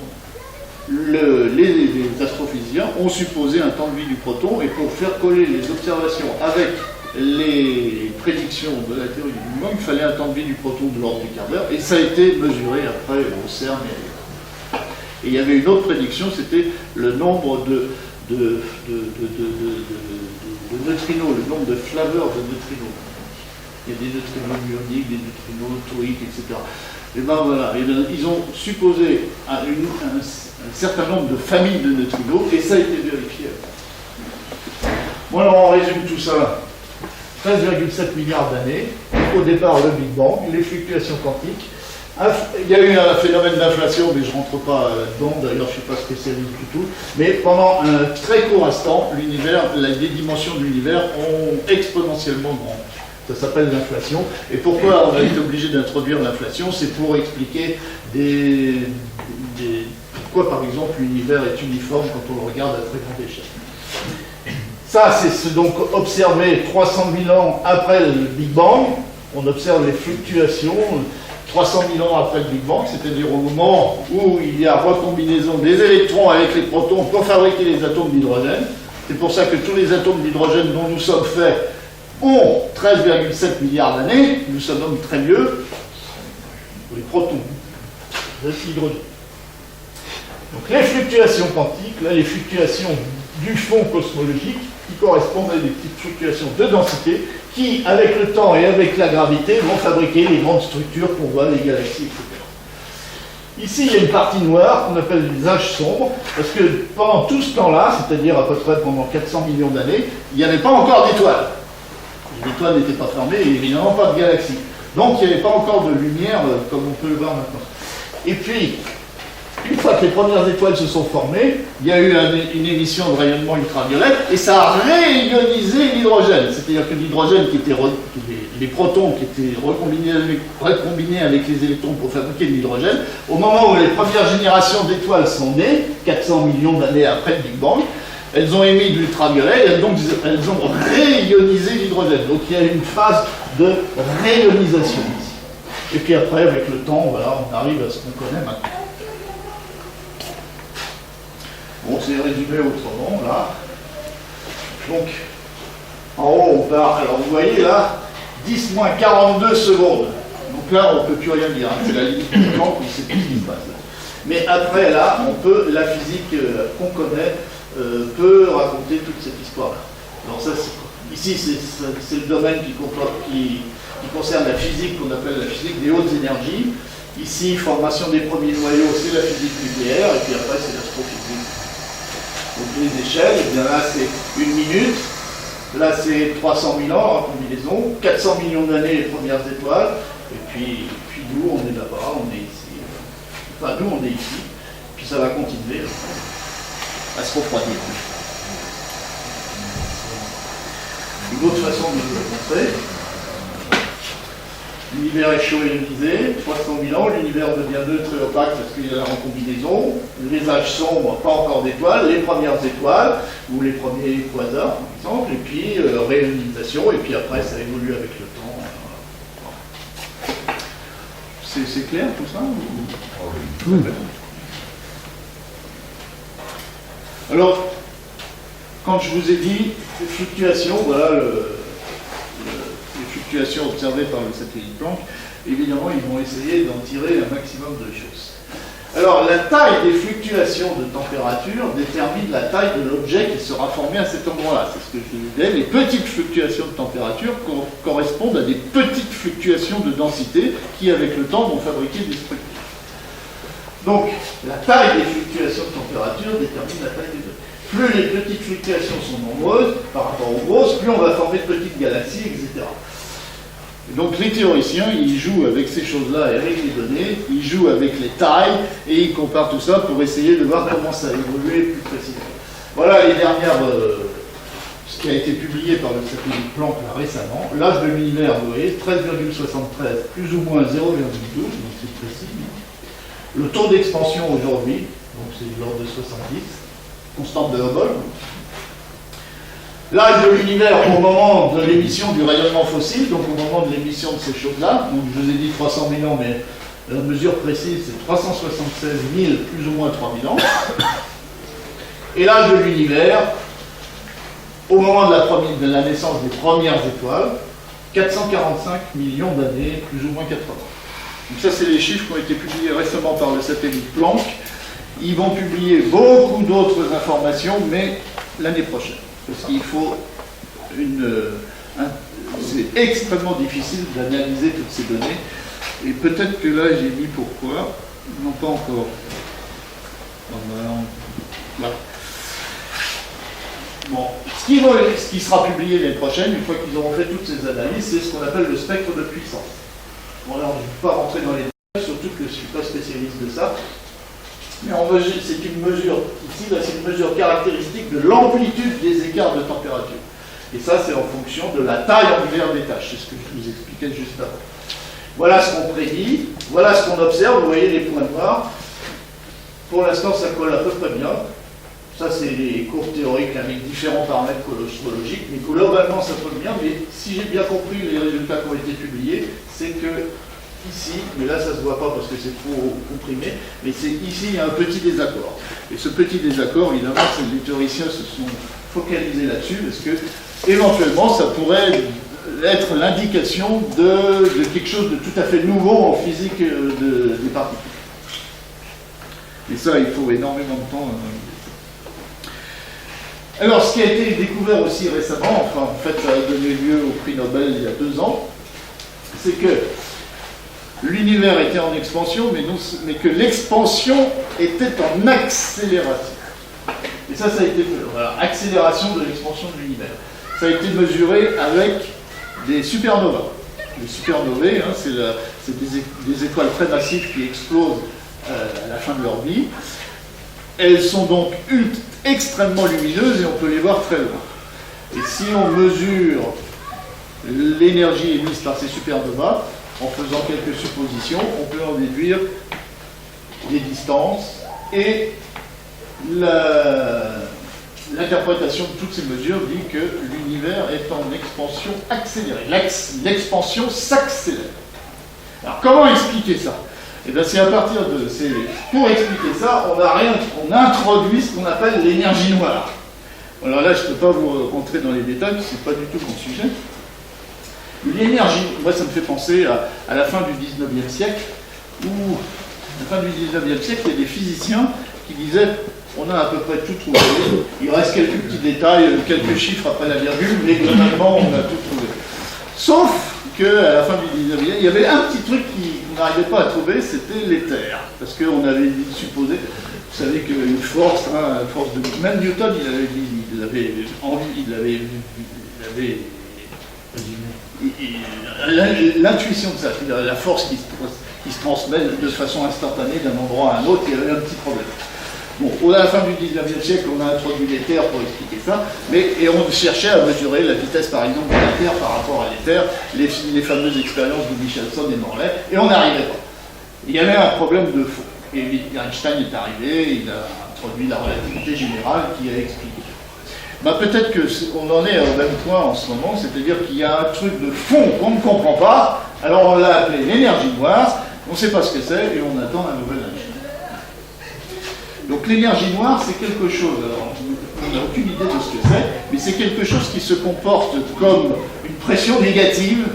les astrophysiciens ont supposé un temps de vie du proton, et pour faire coller les observations avec les prédictions de la théorie du mouvement, il fallait un temps de vie du proton de l'ordre du quart d'heure, et ça a été mesuré après au CERN et ailleurs. Et il y avait une autre prédiction, c'était le nombre de neutrinos, le nombre de flaveurs de neutrinos. Il y a des neutrinos muoniques, des neutrinos tauiques, etc. Et ben voilà, ils ont supposé un certain nombre de familles de neutrinos, et ça a été vérifié. Bon, alors on résume tout ça. 13,7 milliards d'années, au départ le Big Bang, les fluctuations quantiques. Il y a eu un phénomène d'inflation, mais je ne rentre pas dedans, d'ailleurs je ne suis pas spécialiste du tout. Mais pendant un très court instant, l'univers, les dimensions de l'univers ont exponentiellement grandi. Ça s'appelle l'inflation. Et pourquoi on a été obligé d'introduire l'inflation? C'est pour expliquer pourquoi par exemple l'univers est uniforme quand on le regarde à très grande échelle. Ça, c'est donc observé 300 000 ans après le Big Bang. On observe les fluctuations 300 000 ans après le Big Bang, c'est-à-dire au moment où il y a recombinaison des électrons avec les protons pour fabriquer les atomes d'hydrogène. C'est pour ça que tous les atomes d'hydrogène dont nous sommes faits ont 13,7 milliards d'années. Nous sommes donc très vieux. Les protons, l'hydrogène. Donc les fluctuations quantiques, là, les fluctuations du fond cosmologique, qui correspondent à des petites fluctuations de densité, qui, avec le temps et avec la gravité, vont fabriquer les grandes structures qu'on voit, les galaxies, etc. Ici, il y a une partie noire qu'on appelle les âges sombres, parce que pendant tout ce temps-là, c'est-à-dire à peu près pendant 400 millions d'années, il n'y avait pas encore d'étoiles. Les étoiles n'étaient pas formées, et évidemment pas de galaxies. Donc il n'y avait pas encore de lumière comme on peut le voir maintenant. Et puis, une fois que les premières étoiles se sont formées, il y a eu une émission de rayonnement ultraviolet, et ça a réionisé l'hydrogène. C'est-à-dire que l'hydrogène, les protons qui étaient recombinés avec les électrons pour fabriquer de l'hydrogène, au moment où les premières générations d'étoiles sont nées, 400 millions d'années après le Big Bang, elles ont émis de l'ultraviolet, et donc elles ont réionisé l'hydrogène. Donc il y a une phase de réionisation ici. Et puis après, avec le temps, voilà, on arrive à ce qu'on connaît maintenant. Bon, c'est résumé autrement, là. Donc, en haut, on part. Alors, vous voyez, là, 10 moins 42 secondes. Donc là, on ne peut plus rien dire. Hein. C'est la limite du temps, on ne sait plus ce qui se passe. Là. Mais après, là, la physique qu'on connaît peut raconter toute cette histoire-là. Alors ça, ici, c'est le domaine qui concerne la physique qu'on appelle la physique des hautes énergies. Ici, formation des premiers noyaux, c'est la physique nucléaire, et puis après, c'est l'astrophysique. Donc les échelles, et bien là, c'est 1 minute, là, c'est 300 000 ans en combinaison, 400 millions d'années, les premières étoiles, et puis nous, on est là-bas, on est ici. Enfin, nous, on est ici, puis ça va continuer à se refroidir. Une autre façon de le montrer. L'univers est chaud et ionisé, 300 000 ans, l'univers devient neutre et opaque parce qu'il y a la recombinaison, les âges sombres, pas encore d'étoiles, les premières étoiles, ou les premiers quasars, par exemple, et puis réionisation, et puis après ça évolue avec le temps. C'est clair tout ça ou... Alors, quand je vous ai dit fluctuation, voilà les fluctuations observées par le satellite Planck, évidemment, ils vont essayer d'en tirer un maximum de choses. Alors, la taille des fluctuations de température détermine la taille de l'objet qui sera formé à cet endroit-là. C'est ce que je disais. Les petites fluctuations de température correspondent à des petites fluctuations de densité qui, avec le temps, vont fabriquer des structures. Donc, la taille des fluctuations de température détermine la taille des objets. Plus les petites fluctuations sont nombreuses par rapport aux grosses, plus on va former de petites galaxies, etc. Et donc les théoriciens, ils jouent avec ces choses-là et avec les données, ils jouent avec les tailles et ils comparent tout ça pour essayer de voir comment ça a évolué plus précisément. Voilà les dernières, ce qui a été publié par le satellite Planck là, récemment. L'âge de l'univers, vous voyez, 13,73, plus ou moins 0,12, donc c'est précis. Le taux d'expansion aujourd'hui, donc c'est de l'ordre de 70, constante de Hubble. l'âge de l'univers au moment de l'émission du rayonnement fossile, donc au moment de l'émission de ces choses-là. Donc je vous ai dit 300 000 ans, mais la mesure précise, c'est 376 000, plus ou moins 3 000 ans. Et l'âge de l'univers, au moment de la naissance des premières étoiles, 445 millions d'années, plus ou moins 80. Donc ça, c'est les chiffres qui ont été publiés récemment par le satellite Planck. Ils vont publier beaucoup d'autres informations, mais l'année prochaine. Parce qu'il faut c'est extrêmement difficile d'analyser toutes ces données. Et peut-être que là, j'ai mis pourquoi. Non, pas encore. Voilà. Bon, ce qui sera publié l'année prochaine, une fois qu'ils auront fait toutes ces analyses, c'est ce qu'on appelle le spectre de puissance. Bon, alors, je ne vais pas rentrer dans les détails, surtout que je ne suis pas spécialiste de ça. Mais c'est une mesure, ici, là, c'est une mesure caractéristique de l'amplitude des écarts de température. Et ça, c'est en fonction de la taille angulaire des tâches. C'est ce que je vous expliquais juste avant. Voilà ce qu'on prédit, voilà ce qu'on observe. Vous voyez les points noirs. Pour l'instant, ça colle à peu près bien. Ça, c'est les courbes théoriques avec différents paramètres cosmologiques. Mais globalement, ça colle bien. Mais si j'ai bien compris les résultats qui ont été publiés, c'est que ici, mais là ça ne se voit pas parce que c'est trop comprimé, mais c'est ici il y a un petit désaccord. Et ce petit désaccord, évidemment, les théoriciens se sont focalisés là-dessus, parce que éventuellement ça pourrait être l'indication de quelque chose de tout à fait nouveau en physique des particules. Et ça, il faut énormément de temps. Alors, ce qui a été découvert aussi récemment, enfin en fait ça a donné lieu au prix Nobel il y a 2 ans, c'est que l'univers était en expansion, mais que l'expansion était en accélération. Et ça a été fait. Voilà, accélération de l'expansion de l'univers. Ça a été mesuré avec des supernovas. Les supernovae, hein, c'est des étoiles très massives qui explosent à la fin de leur vie. Elles sont donc extrêmement lumineuses et on peut les voir très loin. Et si on mesure l'énergie émise par ces supernovas, en faisant quelques suppositions, on peut en déduire les distances et l'interprétation de toutes ces mesures dit que l'univers est en expansion accélérée. L'expansion s'accélère. Alors comment expliquer ça? Eh bien c'est à partir de... Pour expliquer ça, on introduit ce qu'on appelle l'énergie noire. Alors là, je ne peux pas vous rentrer dans les détails, ce n'est pas du tout mon sujet. L'énergie, moi ça me fait penser à la fin du 19e siècle, où, à la fin du 19e siècle, il y a des physiciens qui disaient on a à peu près tout trouvé, il reste quelques petits détails, quelques chiffres après la virgule, mais globalement on a tout trouvé. Sauf qu'à la fin du 19e, il y avait un petit truc qu'on n'arrivait pas à trouver, c'était l'éther. Parce qu'on avait supposé, vous savez qu'une force, hein, force de... Même Newton, il avait l'intuition de ça, la force qui se transmet de façon instantanée d'un endroit à un autre, il y avait un petit problème. Bon, à la fin du 19e siècle, on a introduit l'éther pour expliquer ça, et on cherchait à mesurer la vitesse, par exemple, de la Terre par rapport à l'éther, les fameuses expériences de Michelson et Morley, et on n'arrivait pas. Il y avait un problème de fond. Et Einstein est arrivé, il a introduit la relativité générale qui a expliqué. Bah, peut-être qu'on en est au même point en ce moment, c'est-à-dire qu'il y a un truc de fond qu'on ne comprend pas, alors on l'a appelé l'énergie noire, on ne sait pas ce que c'est, et on attend un nouvel Einstein. Donc l'énergie noire, c'est quelque chose, alors on n'a aucune idée de ce que c'est, mais c'est quelque chose qui se comporte comme une pression négative.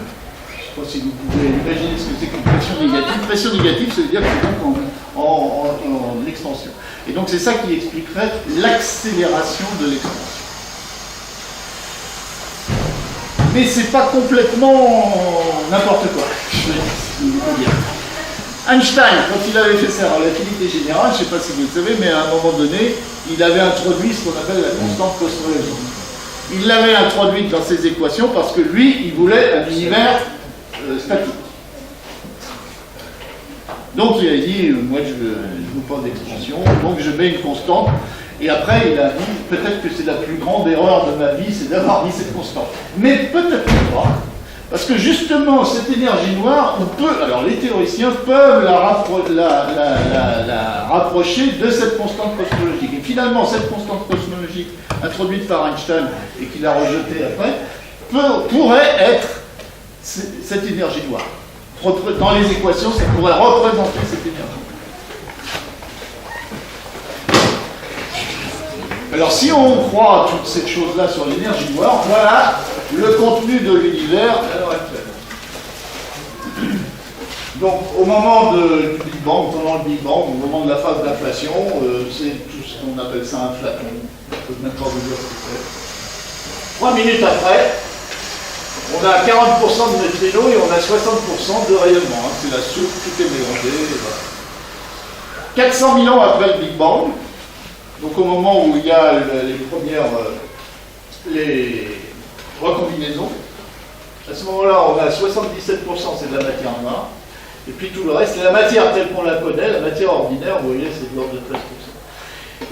Je ne sais pas si vous pouvez imaginer ce que c'est qu'une pression négative. Pression négative, ça veut dire que c'est donc en expansion. Et donc c'est ça qui expliquerait l'accélération de l'expansion. Mais c'est pas complètement n'importe quoi, je vais vous dire. Einstein, quand il avait fait sa relativité générale, je ne sais pas si vous le savez, mais à un moment donné, il avait introduit ce qu'on appelle la constante cosmologique. Il l'avait introduite dans ses équations parce que lui, il voulait un univers statique. Donc il a dit, moi je ne veux pas d'expansion, donc je mets une constante. Et après, il a dit, peut-être que c'est la plus grande erreur de ma vie, c'est d'avoir mis cette constante. Mais peut-être pas. Parce que justement, cette énergie noire, alors les théoriciens peuvent la rapprocher de cette constante cosmologique. Et finalement, cette constante cosmologique magnifique introduite par Einstein et qu'il a rejetée après, pourrait être cette énergie noire. Dans les équations, ça pourrait représenter cette énergie. Alors si on croit toutes ces choses-là sur l'énergie noire, voilà le contenu de l'univers à l'heure actuelle. Donc au moment du Big Bang, pendant le Big Bang, au moment de la phase d'inflation, c'est tout ce qu'on appelle ça un flaton. Je ne peux même pas vous dire ce que c'est. 3 minutes après, on a 40% de neutrinos et on a 60% de rayonnement. Hein. C'est la soupe, tout est mélangé. Voilà. 400 000 ans après le Big Bang, donc au moment où il y a les premières les recombinaisons, à ce moment-là, on a 77% c'est de la matière noire, et puis tout le reste, c'est la matière telle qu'on la connaît, la matière ordinaire, vous voyez, c'est de l'ordre de 13%.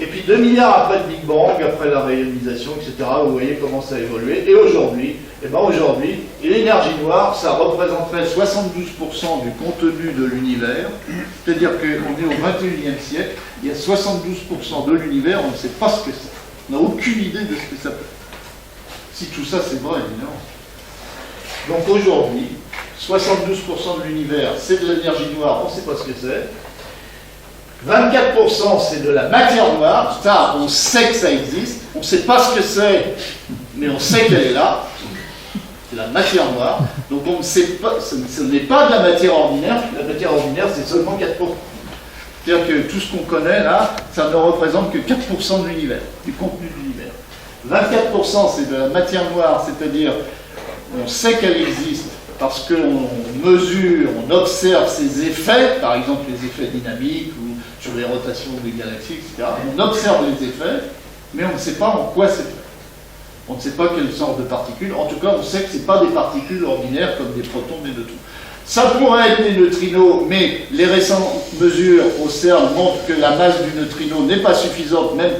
Et puis 2 milliards après le Big Bang, après la rayonisation, etc., vous voyez comment ça a évolué. Et aujourd'hui, l'énergie noire, ça représenterait 72% du contenu de l'univers. C'est-à-dire qu'on est au 21e siècle, il y a 72% de l'univers, on ne sait pas ce que c'est. On n'a aucune idée de ce que ça peut être. Si tout ça c'est vrai, évidemment. Donc aujourd'hui, 72% de l'univers, c'est de l'énergie noire, on ne sait pas ce que c'est. 24% c'est de la matière noire, ça on sait que ça existe, on ne sait pas ce que c'est, mais on sait qu'elle est là, c'est la matière noire, donc on ne sait pas, ce n'est pas de la matière ordinaire c'est seulement 4%. C'est-à-dire que tout ce qu'on connaît là, ça ne représente que 4% de l'univers, du contenu de l'univers. 24% c'est de la matière noire, c'est-à-dire on sait qu'elle existe, parce qu'on mesure, on observe ses effets, par exemple les effets dynamiques ou sur les rotations des galaxies, etc. On observe les effets, mais on ne sait pas en quoi c'est fait. On ne sait pas quelle sorte de particules. En tout cas, on sait que ce n'est pas des particules ordinaires comme des protons, des neutrons. Ça pourrait être des neutrinos, mais les récentes mesures au CERN montrent que la masse du neutrino n'est pas suffisante, même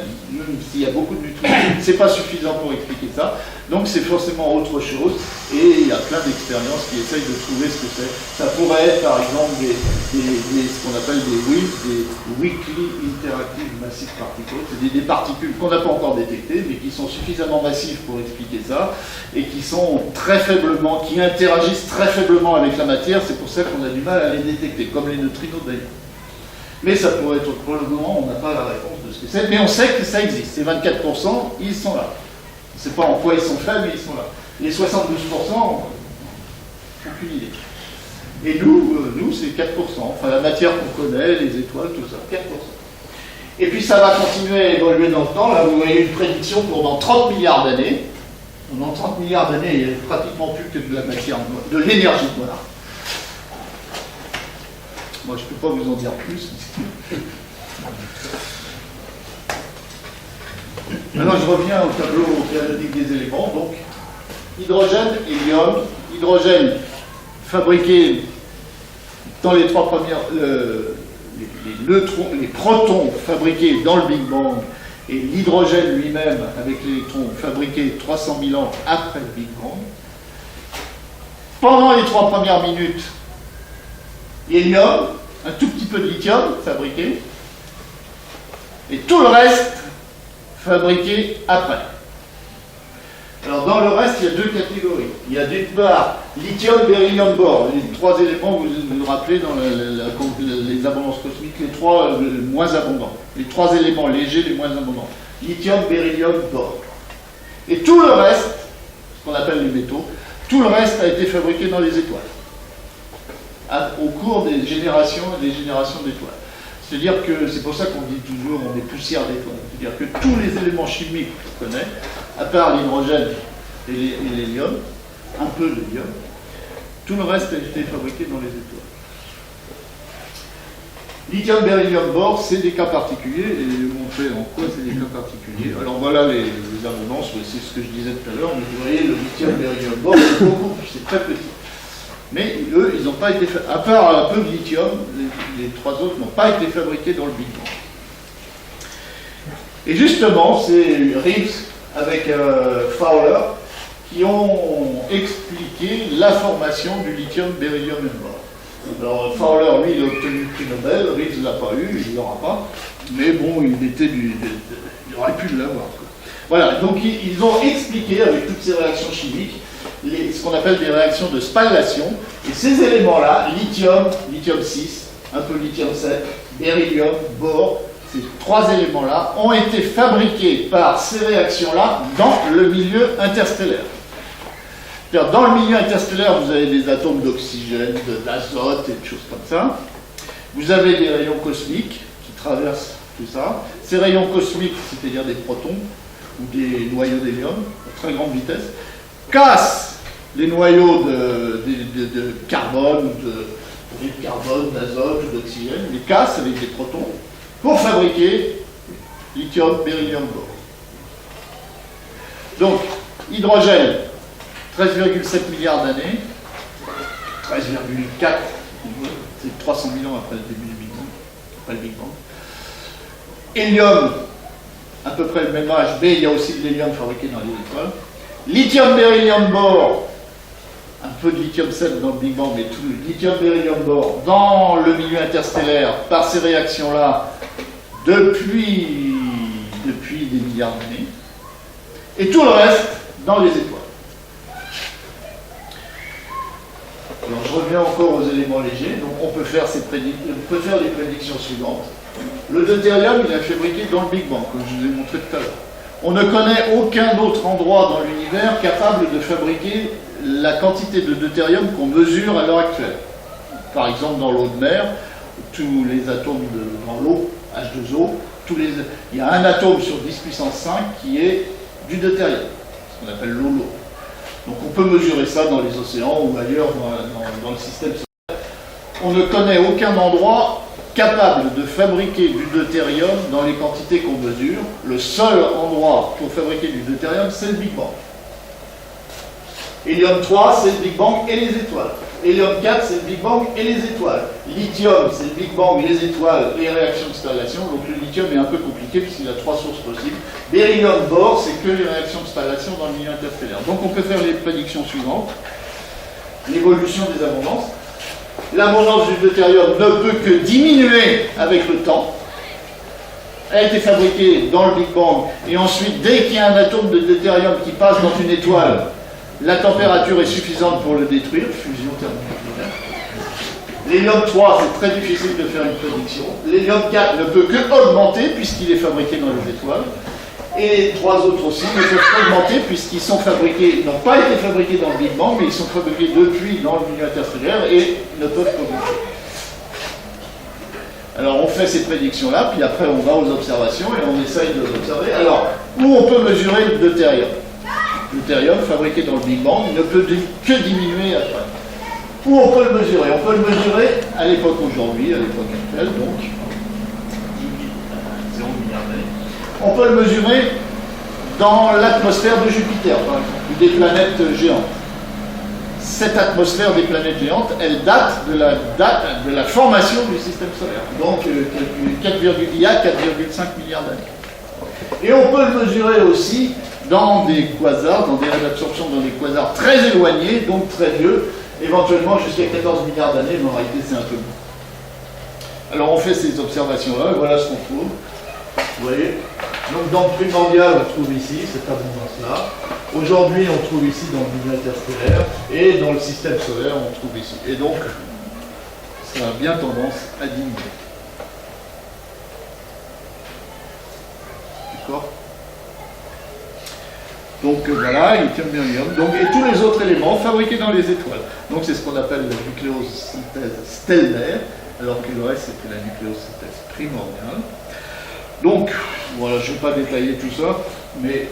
s'il y a beaucoup de neutrinos, c'est pas suffisant pour expliquer ça. Donc c'est forcément autre chose, et il y a plein d'expériences qui essayent de trouver ce que c'est. Ça pourrait être par exemple ce qu'on appelle des WIMP, des Weakly Interactive Massive Particles, c'est des particules qu'on n'a pas encore détectées, mais qui sont suffisamment massives pour expliquer ça, et qui sont très faiblement, qui interagissent très faiblement avec la matière, c'est pour ça qu'on a du mal à les détecter, comme les neutrinos d'ailleurs. Mais ça pourrait être, pour le moment, on n'a pas la réponse de ce que c'est, mais on sait que ça existe. Ces 24%, ils sont là. On ne sait pas en quoi ils sont faits, mais ils sont là. Les 72%, aucune idée. Et nous c'est 4%. Enfin, la matière qu'on connaît, les étoiles, tout ça, 4%. Et puis ça va continuer à évoluer dans le temps. Là, vous voyez une prédiction pour dans 30 milliards d'années. Dans 30 milliards d'années, il n'y a pratiquement plus que de la matière noire, de l'énergie noire. Moi, je ne peux pas vous en dire plus. Maintenant, je reviens au tableau périodique des éléments. Donc, hydrogène, hélium, hydrogène fabriqué dans les trois premières... les protons fabriqués dans le Big Bang et l'hydrogène lui-même avec les électrons fabriqués 300 000 ans après le Big Bang. Pendant les 3 premières minutes, hélium, un tout petit peu de lithium fabriqué, et tout le reste fabriqué après. Alors dans le reste, il y a 2 catégories. Il y a d'une part lithium, beryllium, bore, les 3 éléments, vous vous rappelez dans les abondances cosmiques, les 3 moins abondants. Les 3 éléments légers, les moins abondants. Lithium, beryllium, bore. Et tout le reste, ce qu'on appelle les métaux, tout le reste a été fabriqué dans les étoiles. Au cours des générations et des générations d'étoiles. C'est-à-dire que c'est pour ça qu'on dit toujours on est poussière d'étoiles. C'est-à-dire que tous les éléments chimiques qu'on connaît, à part l'hydrogène et l'hélium, un peu d'hélium, tout le reste a été fabriqué dans les étoiles. Lithium, beryllium, bore, c'est des cas particuliers, et je vais vous montrer en quoi c'est des cas particuliers. Alors voilà les abondances, c'est ce que je disais tout à l'heure, mais vous voyez le lithium, beryllium, bore, c'est très petit. Mais eux, ils n'ont pas été fabriqués, à part un peu de lithium, les 3 autres n'ont pas été fabriqués dans le Big Bang. Et justement, c'est Reeves avec Fowler qui ont expliqué la formation du lithium, beryllium et bore. Alors Fowler, lui, il a obtenu le prix Nobel, Reeves ne l'a pas eu, il ne l'aura pas, mais bon, il aurait pu l'avoir. Voilà, donc ils ont expliqué avec toutes ces réactions chimiques ce qu'on appelle des réactions de spallation. Et ces éléments-là, lithium, lithium 6, un peu lithium 7, beryllium, bore, ces trois éléments-là ont été fabriqués par ces réactions-là dans le milieu interstellaire. C'est-à-dire, dans le milieu interstellaire, vous avez des atomes d'oxygène, d'azote et de choses comme ça. Vous avez des rayons cosmiques qui traversent tout ça. Ces rayons cosmiques, c'est-à-dire des protons ou des noyaux d'hélium à très grande vitesse, cassent les noyaux de carbone, de carbone, d'azote ou d'oxygène, les cassent avec des protons pour fabriquer lithium, beryllium, bore. Donc, hydrogène, 13,7 milliards d'années, 13,4, c'est 300 000 ans après le début du Big Bang, pas le Big Bang. Hélium, à peu près le même âge, mais il y a aussi de l'hélium fabriqué dans les étoiles. Lithium, beryllium, bore, un peu de lithium 7 dans le Big Bang, mais tout le lithium, beryllium, bore, dans le milieu interstellaire, par ces réactions-là, depuis des milliards d'années. Et tout le reste dans les étoiles. Alors je reviens encore aux éléments légers, donc on peut faire les prédictions suivantes. Le deutérium, il est fabriqué dans le Big Bang, comme je vous ai montré tout à l'heure. On ne connaît aucun autre endroit dans l'univers capable de fabriquer la quantité de deutérium qu'on mesure à l'heure actuelle. Par exemple, dans l'eau de mer, tous les atomes dans l'eau, H2O, il y a un atome sur 10 puissance 5 qui est du deutérium, ce qu'on appelle l'eau. Donc on peut mesurer ça dans les océans ou ailleurs dans le système solaire. On ne connaît aucun endroit capable de fabriquer du deutérium dans les quantités qu'on mesure. Le seul endroit pour fabriquer du deutérium, c'est le Big Bang. Hélium 3, c'est le Big Bang et les étoiles. Hélium 4, c'est le Big Bang et les étoiles. Lithium, c'est le Big Bang, les étoiles et les réactions de spallation. Donc le lithium est un peu compliqué puisqu'il a 3 sources possibles. Beryllium, bore, c'est que les réactions de spallation dans le milieu interstellaire. Donc on peut faire les prédictions suivantes. L'évolution des abondances. L'abondance du deutérium ne peut que diminuer avec le temps. Elle a été fabriquée dans le Big Bang et ensuite, dès qu'il y a un atome de deutérium qui passe dans une étoile, la température est suffisante pour le détruire, fusion thermonucléaire. L'hélium 3, c'est très difficile de faire une prédiction. L'hélium 4 ne peut que augmenter puisqu'il est fabriqué dans les étoiles. Et les 3 autres aussi ne peuvent qu'augmenter puisqu'ils sont fabriqués, n'ont pas été fabriqués dans le Big Bang, mais ils sont fabriqués depuis dans le milieu interstellaire et ne peuvent qu'augmenter. Alors on fait ces prédictions-là, puis après on va aux observations et on essaye de les observer. Alors, où on peut mesurer le deutérium? Le deutérium fabriqué dans le Big Bang ne peut que diminuer après. Où on peut le mesurer? On peut le mesurer à l'époque aujourd'hui, à l'époque actuelle, donc 0 milliards d'années. On peut le mesurer dans l'atmosphère de Jupiter, par exemple, ou des planètes géantes. Cette atmosphère des planètes géantes, elle date de la formation du système solaire. Donc il y a 4,5 milliards d'années. Et on peut le mesurer aussi dans des quasars, dans des raies d'absorption dans des quasars très éloignés, donc très vieux, éventuellement jusqu'à 14 milliards d'années, mais en réalité c'est un peu moins. Alors on fait ces observations-là, et voilà ce qu'on trouve. Vous voyez? Donc dans le primordial, on trouve ici cette abondance-là. Aujourd'hui, on trouve ici dans le milieu interstellaire, et dans le système solaire, on trouve ici. Et donc, ça a bien tendance à diminuer. D'accord? Donc voilà, lithium, beryllium, et tous les autres éléments fabriqués dans les étoiles. Donc c'est ce qu'on appelle la nucléosynthèse stellaire, alors que le reste c'était la nucléosynthèse primordiale. Donc, voilà, je ne vais pas détailler tout ça, mais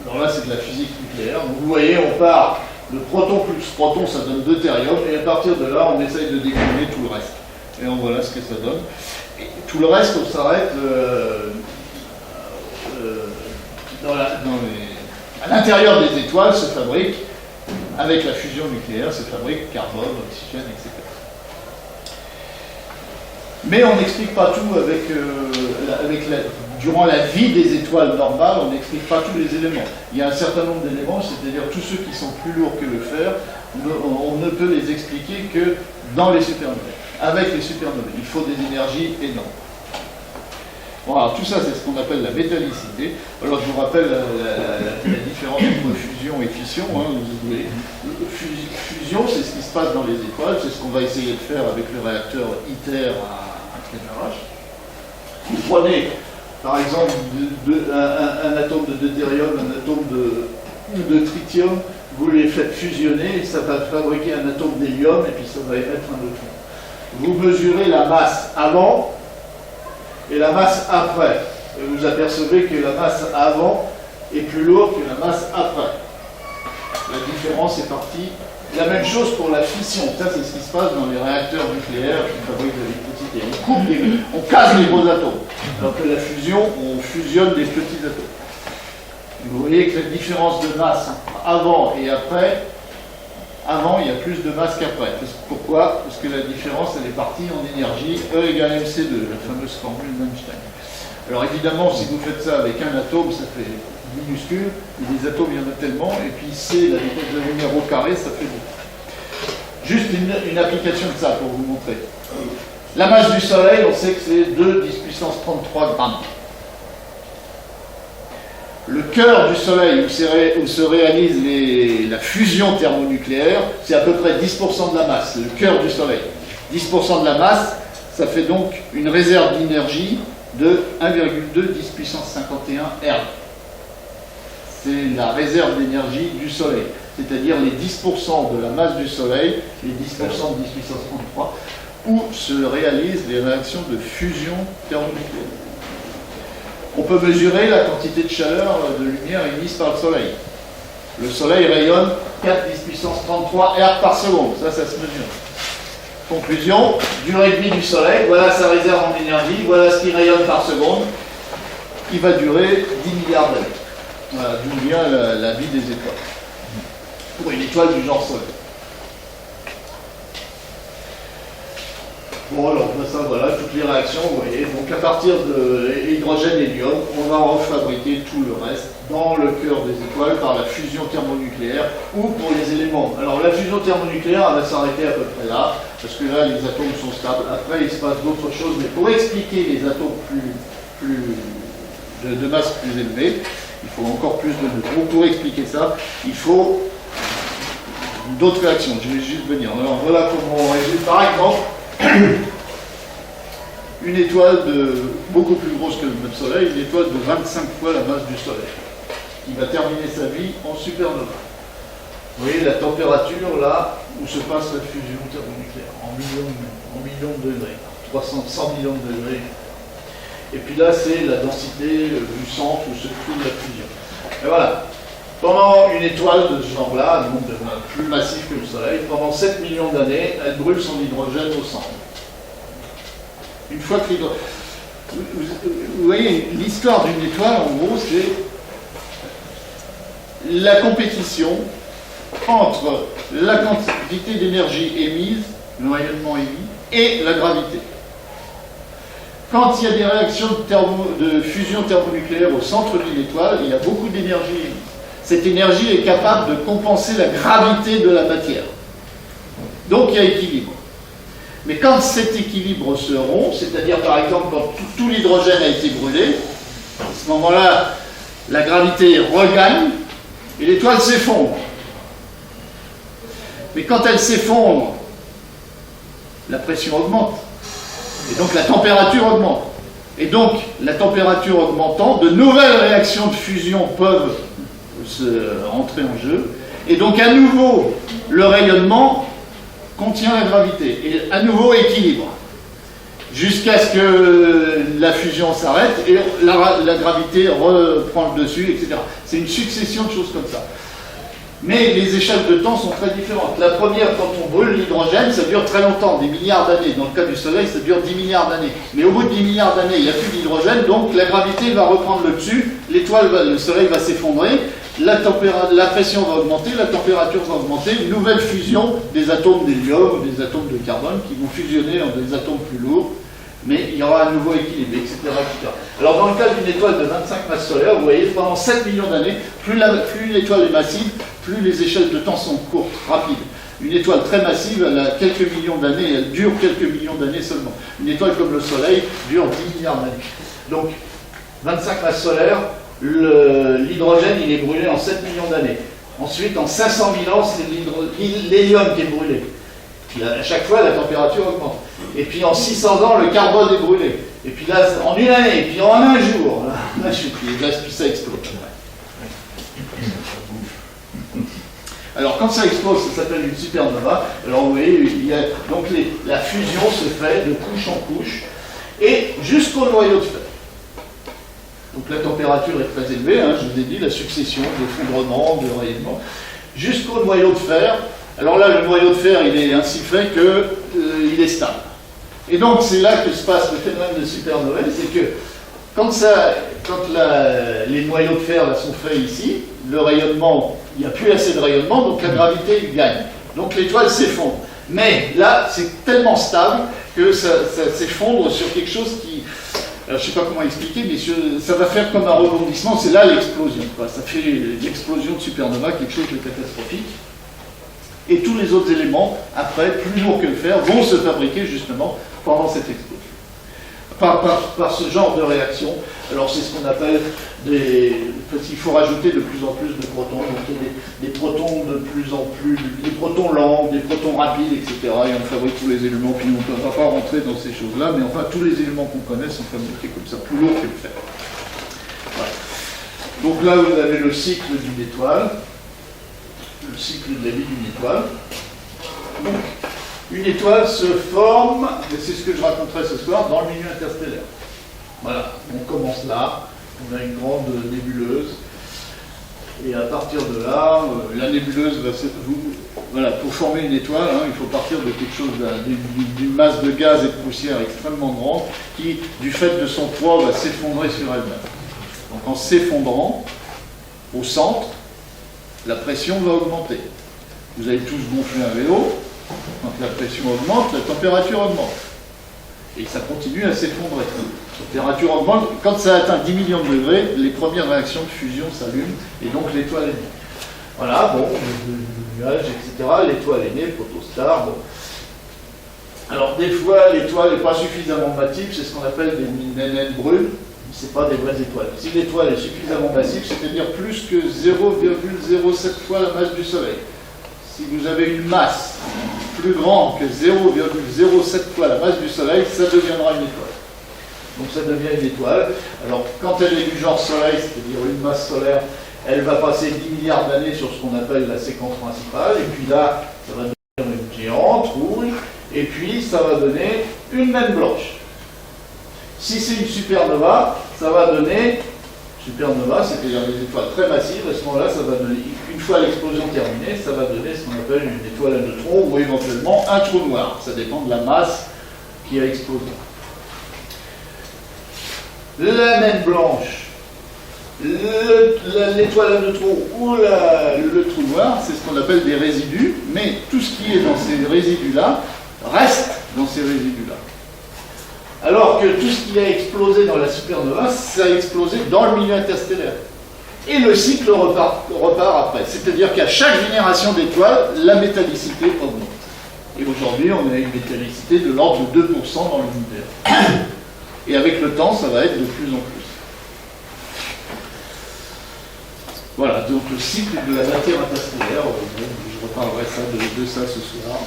alors là c'est de la physique nucléaire. Donc vous voyez, on part de proton plus proton, ça donne deutérium, et à partir de là, on essaye de décliner tout le reste. Et on voit là ce que ça donne. Et tout le reste, on s'arrête à l'intérieur des étoiles se fabrique, avec la fusion nucléaire, se fabrique carbone, oxygène, etc. Mais on n'explique pas tout durant la vie des étoiles normales, on n'explique pas tous les éléments. Il y a un certain nombre d'éléments, c'est-à-dire tous ceux qui sont plus lourds que le fer, on ne peut les expliquer que dans les supernovae. Avec les supernovae, il faut des énergies énormes. Bon, alors tout ça, c'est ce qu'on appelle la métallicité. Alors je vous rappelle la différence entre fusion et fission. Hein. Fusion, c'est ce qui se passe dans les étoiles, c'est ce qu'on va essayer de faire avec le réacteur ITER à Crénarach. Vous prenez, par exemple, un atome de deutérium, un atome de tritium, vous les faites fusionner, et ça va fabriquer un atome d'hélium, et puis ça va émettre un neutron. Vous mesurez la masse avant et la masse après. Et vous apercevez que la masse avant est plus lourde que la masse après. La différence est partie. La même chose pour la fission. Ça, c'est ce qui se passe dans les réacteurs nucléaires qui fabriquent de l'électricité. On casse les gros atomes. Alors que la fusion, on fusionne des petits atomes. Vous voyez que la différence de masse avant et après, avant, il y a plus de masse qu'après. Pourquoi? Parce que la différence, elle est partie en énergie, E égale mc2, la fameuse formule d'Einstein. Alors évidemment, si vous faites ça avec un atome, ça fait minuscule, et des atomes, il y en a tellement, et puis C, la vitesse de la lumière au carré, ça fait beaucoup. Juste une application de ça pour vous montrer. La masse du Soleil, on sait que c'est 2 10 puissance 33 grammes. Le cœur du Soleil, où se réalise la fusion thermonucléaire, c'est à peu près 10% de la masse, le cœur du Soleil. 10% de la masse, ça fait donc une réserve d'énergie de 1,2 10 puissance 51 R. C'est la réserve d'énergie du Soleil, c'est-à-dire les 10% de la masse du Soleil, les 10% de 10 puissance 33, où se réalisent les réactions de fusion thermonucléaire. On peut mesurer la quantité de chaleur de lumière émise par le Soleil. Le Soleil rayonne 4 10 puissance 33 R par seconde, ça se mesure. Conclusion, durée de vie du Soleil, voilà sa réserve en énergie, voilà ce qui rayonne par seconde, qui va durer 10 milliards d'années. Voilà, d'où vient la vie des étoiles. Pour une étoile du genre Soleil. Bon alors, ça voilà, toutes les réactions, vous voyez. Donc à partir de l'hydrogène et l'hélium, on va refabriquer tout le reste dans le cœur des étoiles par la fusion thermonucléaire ou pour les éléments. Alors la fusion thermonucléaire, elle va s'arrêter à peu près là, parce que là les atomes sont stables. Après il se passe d'autres choses, mais pour expliquer les atomes de masse plus élevée, il faut encore plus de neutrons. Pour expliquer ça, il faut d'autres réactions. Je vais juste venir. Alors voilà comment on résume. Par exemple, une étoile beaucoup plus grosse que notre Soleil, une étoile de 25 fois la masse du Soleil, qui va terminer sa vie en supernova. Vous voyez la température là où se passe la fusion thermonucléaire, en millions de degrés, 100 millions de degrés. Et puis là, c'est la densité du centre où se trouve la fusion. Et voilà. Pendant une étoile de ce genre-là, donc plus massive que le Soleil, pendant 7 millions d'années, elle brûle son hydrogène au centre. Une fois que l'hydrogène... Vous voyez, l'histoire d'une étoile, en gros, c'est la compétition entre la quantité d'énergie émise, le rayonnement émis, et la gravité. Quand il y a des réactions de fusion thermonucléaire au centre d'une étoile, il y a beaucoup d'énergie émise. Cette énergie est capable de compenser la gravité de la matière. Donc il y a équilibre. Mais quand cet équilibre se rompt, c'est-à-dire par exemple quand tout l'hydrogène a été brûlé, à ce moment-là, la gravité regagne et l'étoile s'effondre. Mais quand elle s'effondre, la pression augmente. Et donc la température augmente. Et donc la température augmentant, de nouvelles réactions de fusion peuvent entrer en jeu. Et donc à nouveau, le rayonnement contient la gravité. Et à nouveau équilibre. Jusqu'à ce que la fusion s'arrête et la gravité reprend le dessus, etc. C'est une succession de choses comme ça. Mais les échelles de temps sont très différentes. La première, quand on brûle l'hydrogène, ça dure très longtemps, des milliards d'années. Dans le cas du Soleil, ça dure 10 milliards d'années. Mais au bout de 10 milliards d'années, il n'y a plus d'hydrogène, donc la gravité va reprendre le dessus, le Soleil va s'effondrer, la pression va augmenter, la température va augmenter, une nouvelle fusion des atomes d'hélium ou des atomes de carbone qui vont fusionner en des atomes plus lourds, mais il y aura un nouveau équilibre, etc., etc. Alors dans le cas d'une étoile de 25 masses solaires, vous voyez, pendant 7 millions d'années, plus l'étoile est massive, plus les échelles de temps sont courtes, rapides. Une étoile très massive, elle a quelques millions d'années, elle dure quelques millions d'années seulement. Une étoile comme le Soleil dure 10 milliards d'années. Donc, 25 masses solaires, l'hydrogène, il est brûlé en 7 millions d'années. Ensuite, en 500 000 ans, c'est l'hélium qui est brûlé. Puis à chaque fois, la température augmente. Et puis en 600 ans, le carbone est brûlé. Et puis là, en une année, et puis en un jour, là, puis ça explose. Alors quand ça explose, ça s'appelle une supernova. Alors vous voyez, donc la fusion se fait de couche en couche, et jusqu'au noyau de fer. Donc la température est très élevée, hein, je vous ai dit, la succession d'effondrements, de rayonnements, jusqu'au noyau de fer. Alors là, le noyau de fer, il est ainsi fait qu'il est stable. Et donc c'est là que se passe le phénomène de supernova, c'est que quand les noyaux de fer là, sont faits ici, le rayonnement, il n'y a plus assez de rayonnement, donc la gravité gagne. Donc l'étoile s'effondre. Mais là, c'est tellement stable que ça s'effondre sur quelque chose qui... Alors, je ne sais pas comment expliquer, mais ça va faire comme un rebondissement, c'est là l'explosion. Ça fait l'explosion de supernova, quelque chose de catastrophique. Et tous les autres éléments, après, plus lourds que le fer, vont se fabriquer justement pendant cette explosion. Par ce genre de réaction. Alors c'est ce qu'on appelle il faut rajouter de plus en plus de protons, donc des protons de plus en plus, des protons lents, des protons rapides, etc. Et on fabrique tous les éléments, puis on ne va pas rentrer dans ces choses-là, mais enfin tous les éléments qu'on connaît sont fabriqués comme ça, plus lourds que le fer. Voilà. Donc là vous avez le cycle d'une étoile, le cycle de la vie d'une étoile. Donc, une étoile se forme, et c'est ce que je raconterai ce soir, dans le milieu interstellaire. Voilà, on commence là, on a une grande nébuleuse, et à partir de là, la nébuleuse va voilà, pour former une étoile, hein, il faut partir de quelque chose, d'une masse de gaz et de poussière extrêmement grande, qui, du fait de son poids, va s'effondrer sur elle-même. Donc en s'effondrant, au centre, la pression va augmenter. Vous avez tous gonflé un vélo. Quand la pression augmente, la température augmente. Et ça continue à s'effondrer. La température augmente. Quand ça atteint 10 millions de degrés, les premières réactions de fusion s'allument, et donc l'étoile est née. Voilà, bon, le nuage, etc. L'étoile est née, protostar. Bon. Alors, des fois, l'étoile n'est pas suffisamment massive, c'est ce qu'on appelle des naines brunes. Ce pas des vraies étoiles. Si l'étoile est suffisamment massive, c'est-à-dire plus que 0,07 fois la masse du Soleil. Si vous avez une masse plus grande que 0,07 fois la masse du Soleil, ça deviendra une étoile. Donc ça devient une étoile. Alors quand elle est du genre Soleil, c'est-à-dire une masse solaire, elle va passer 10 milliards d'années sur ce qu'on appelle la séquence principale, et puis là, ça va devenir une géante rouge, et puis ça va donner une naine blanche. Si c'est une supernova, ça va donner, supernova, c'est-à-dire des étoiles très massives, à ce moment-là, ça va donner, une fois l'explosion terminée, ça va donner ce qu'on appelle une étoile à neutrons ou éventuellement un trou noir. Ça dépend de la masse qui a explosé. La naine blanche, l'étoile à neutrons ou le trou noir, c'est ce qu'on appelle des résidus, mais tout ce qui est dans ces résidus-là reste dans ces résidus-là. Alors que tout ce qui a explosé dans la supernova, ça a explosé dans le milieu interstellaire. Et le cycle repart après. C'est-à-dire qu'à chaque génération d'étoiles, la métallicité augmente. Et aujourd'hui, on a une métallicité de l'ordre de 2% dans l'univers. Et avec le temps, ça va être de plus en plus. Voilà, donc le cycle de la matière interstellaire, je reparlerai de ça ce soir.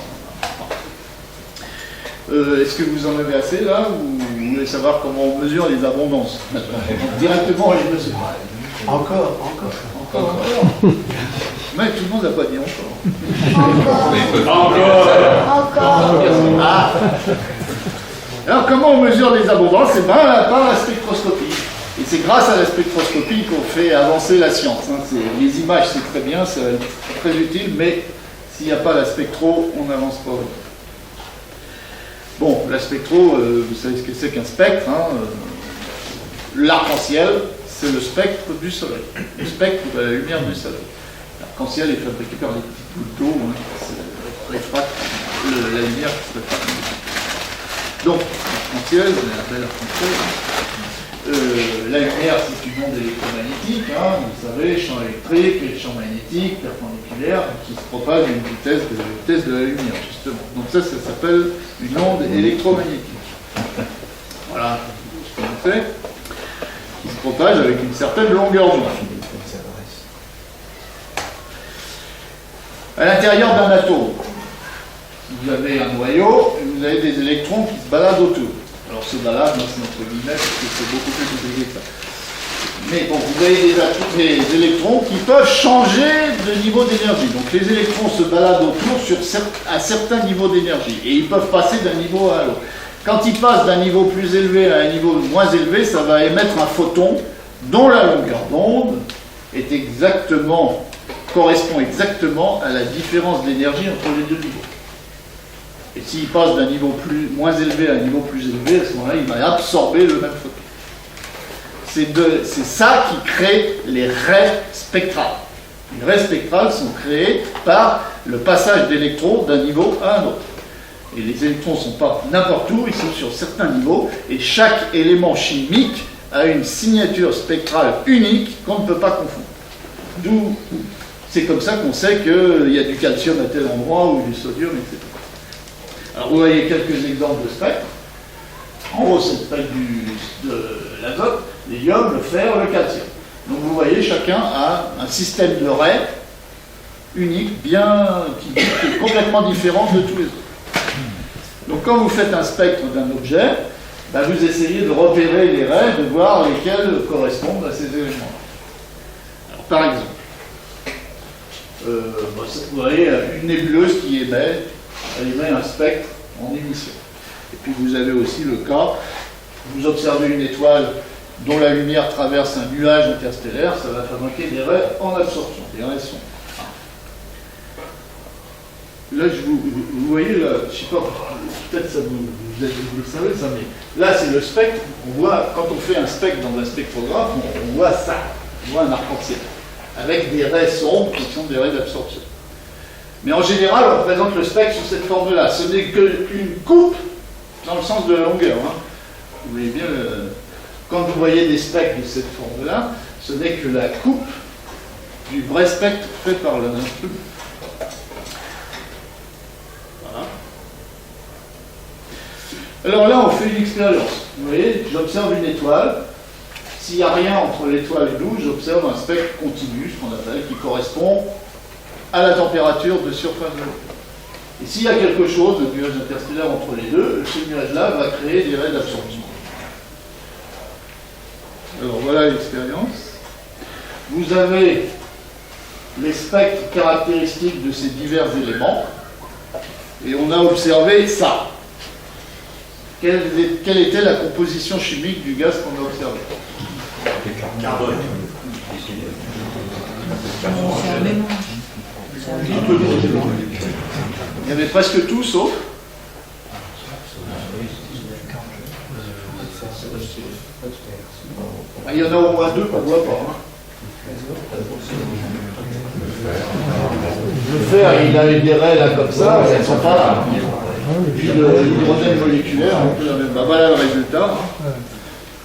Est-ce que vous en avez assez là, ou vous voulez savoir comment on mesure les abondances? Directement on les mesure. Encore. Mais tout le monde n'a pas dit encore. Encore. Ah. Alors comment on mesure les abondances? C'est par la spectroscopie. Et c'est grâce à la spectroscopie qu'on fait avancer la science. Hein. Les images c'est très bien, c'est très utile, mais s'il n'y a pas la spectro, on n'avance pas. Bon, la spectro, vous savez ce que c'est qu'un spectre. Hein, l'arc-en-ciel, c'est le spectre du Soleil. Le spectre de la lumière du Soleil. L'arc-en-ciel est fabriqué par les petits boules d'eau, hein, qui réfractent la lumière qui se réfracte. Donc, l'arc-en-ciel, on l'appelle l'arc-en-ciel. La lumière, c'est une onde électromagnétique, hein, vous savez, champ électrique, champ magnétique, perpendiculaire, qui se propage à une vitesse de la lumière, justement. Donc ça s'appelle une onde électromagnétique. Voilà, ce qu'on fait. propagent avec une certaine longueur d'onde. À l'intérieur d'un atome, vous avez un noyau et vous avez des électrons qui se baladent autour. Alors se baladent, c'est entre guillemets, parce que c'est beaucoup plus compliqué que ça. Mais bon, vous avez des électrons qui peuvent changer de niveau d'énergie. Donc les électrons se baladent autour à certains niveaux d'énergie. Et ils peuvent passer d'un niveau à l'autre. Quand ils passent d'un niveau plus élevé à un niveau moins élevé, ça va émettre un photon dont la longueur d'onde correspond exactement à la différence d'énergie entre les deux niveaux. Et s'il passe d'un niveau moins élevé à un niveau plus élevé, à ce moment-là, il va absorber le même photon. C'est ça qui crée les raies spectrales. Les raies spectrales sont créées par le passage d'électrons d'un niveau à un autre. Et les électrons ne sont pas n'importe où, ils sont sur certains niveaux, et chaque élément chimique a une signature spectrale unique qu'on ne peut pas confondre. D'où, c'est comme ça qu'on sait qu'il y a du calcium à tel endroit ou du sodium, etc. Alors vous voyez quelques exemples de spectres. En haut, c'est le spectre de l'azote, l'hélium, le fer, le calcium. Donc vous voyez, chacun a un système de raies unique, qui est complètement différent de tous les autres. Donc quand vous faites un spectre d'un objet, vous essayez de repérer les raies, de voir lesquelles correspondent à ces éléments. Alors par exemple, vous voyez une nébuleuse qui émet un spectre en émission. Et puis vous avez aussi le cas, vous observez une étoile dont la lumière traverse un nuage interstellaire, ça va fabriquer des raies en absorption, des raies son. Là, vous voyez, là, je ne sais pas, peut-être ça vous le savez ça, mais là c'est le spectre, on voit, quand on fait un spectre dans un spectrographe, on voit ça, on voit un arc-en-ciel, avec des raies sombres qui sont des raies d'absorption. Mais en général, on représente le spectre sous cette forme-là. Ce n'est qu'une coupe dans le sens de la longueur. Hein. Vous voyez bien, quand vous voyez des spectres de cette forme-là, ce n'est que la coupe du vrai spectre fait par l'instrument. Voilà. Alors là, on fait une expérience. Vous voyez, j'observe une étoile. S'il n'y a rien entre l'étoile et nous, j'observe un spectre continu, ce qu'on appelle, qui correspond à la température de surface de l'eau. Et s'il y a quelque chose, de nuage interstellaire entre les deux, ce nuage-là va créer des raies d'absorption. Alors voilà l'expérience. Vous avez les spectres caractéristiques de ces divers éléments, et on a observé ça. Quelle était la composition chimique du gaz qu'on a observé? Carbone. Il y avait presque tout sauf. Il y en a au moins deux qu'on ne voit pas. Le fer, il a des raies là comme ça, elles ne sont pas là. Et puis l'hydrogène moléculaire, voilà le résultat.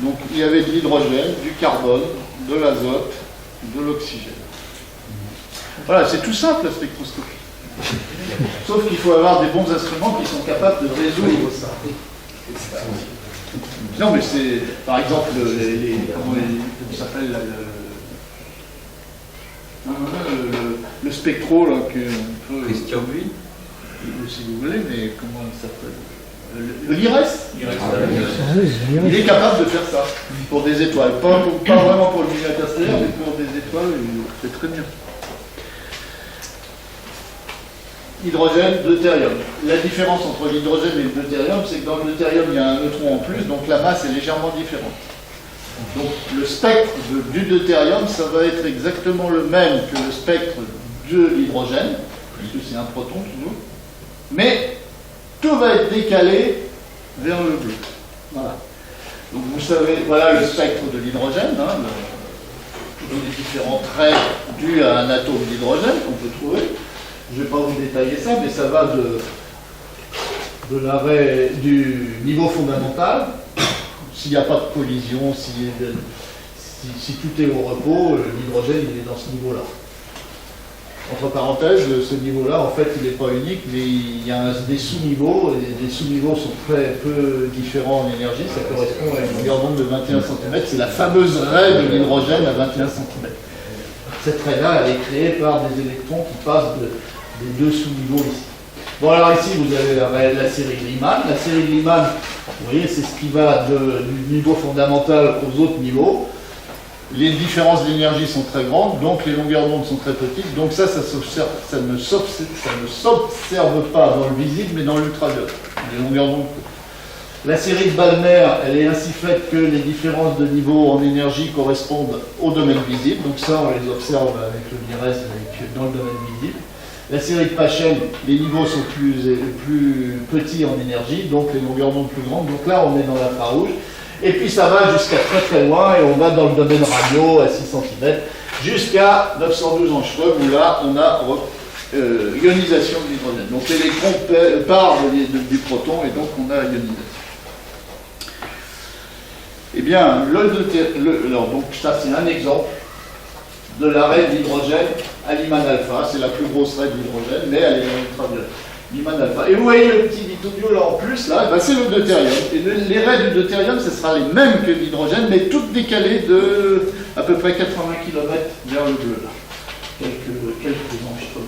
Donc il y avait de l'hydrogène, du carbone, de l'azote, de l'oxygène. Voilà, c'est tout simple la spectroscopie. Sauf qu'il faut avoir des bons instruments qui sont capables de résoudre ça. Non, mais c'est, par exemple, comment ça s'appelle le spectro, là, que Christian Buis, si vous voulez, mais comment il s'appelle l'IRES. Il est capable de faire ça pour des étoiles. Pas vraiment pour le milieu interstellaire, mais pour des étoiles, il fait très bien. Hydrogène, deutérium. La différence entre l'hydrogène et le deutérium, c'est que dans le deutérium, il y a un neutron en plus, donc la masse est légèrement différente. Donc le spectre du deutérium, ça va être exactement le même que le spectre de l'hydrogène, puisque c'est un proton toujours, mais tout va être décalé vers le bleu. Voilà. Donc vous savez, voilà le spectre de l'hydrogène, hein, les différents traits dus à un atome d'hydrogène qu'on peut trouver. Je ne vais pas vous détailler ça, mais ça va du niveau fondamental. S'il n'y a pas de collision, si tout est au repos, l'hydrogène il est dans ce niveau-là. Entre parenthèses, ce niveau-là, en fait, il n'est pas unique, mais il y a des sous-niveaux, et les sous-niveaux sont très peu différents en énergie. Ça correspond à une longueur d'onde de 21 cm. C'est la fameuse raie de l'hydrogène à 21 cm. Cette raie-là, elle est créée par des électrons qui passent des deux sous-niveaux ici. Bon, alors ici, vous avez la série Lyman. La série Lyman, vous voyez, c'est ce qui va du niveau fondamental aux autres niveaux. Les différences d'énergie sont très grandes, donc les longueurs d'onde sont très petites. Donc ça ne s'observe pas dans le visible, mais dans l'ultraviolet. Les longueurs d'onde. La série de Balmer, elle est ainsi faite que les différences de niveau en énergie correspondent au domaine visible. Donc ça, on les observe avec le MIRES, dans le domaine visible. La série de Paschen, les niveaux sont plus petits en énergie, donc les longueurs d'onde plus grandes. Donc là, on est dans l'infrarouge. Et puis ça va jusqu'à très très loin, et on va dans le domaine radio à 6 cm, jusqu'à 912 angstroms, où là, on a ionisation de l'hydrogène. Donc l'électron part du proton, et donc on a ionisation. Eh bien, alors, donc ça c'est un exemple de la raie d'hydrogène à Lyman alpha. C'est la plus grosse raie d'hydrogène, mais elle est dans l'ultraviolet. Lyman alpha. Et vous voyez le petit bitonium là en plus, là, ben c'est le deutérium. Et les raies du deutérium, ce sera les mêmes que l'hydrogène, mais toutes décalées de à peu près 80 km vers le bleu, là. Quelques angstroms.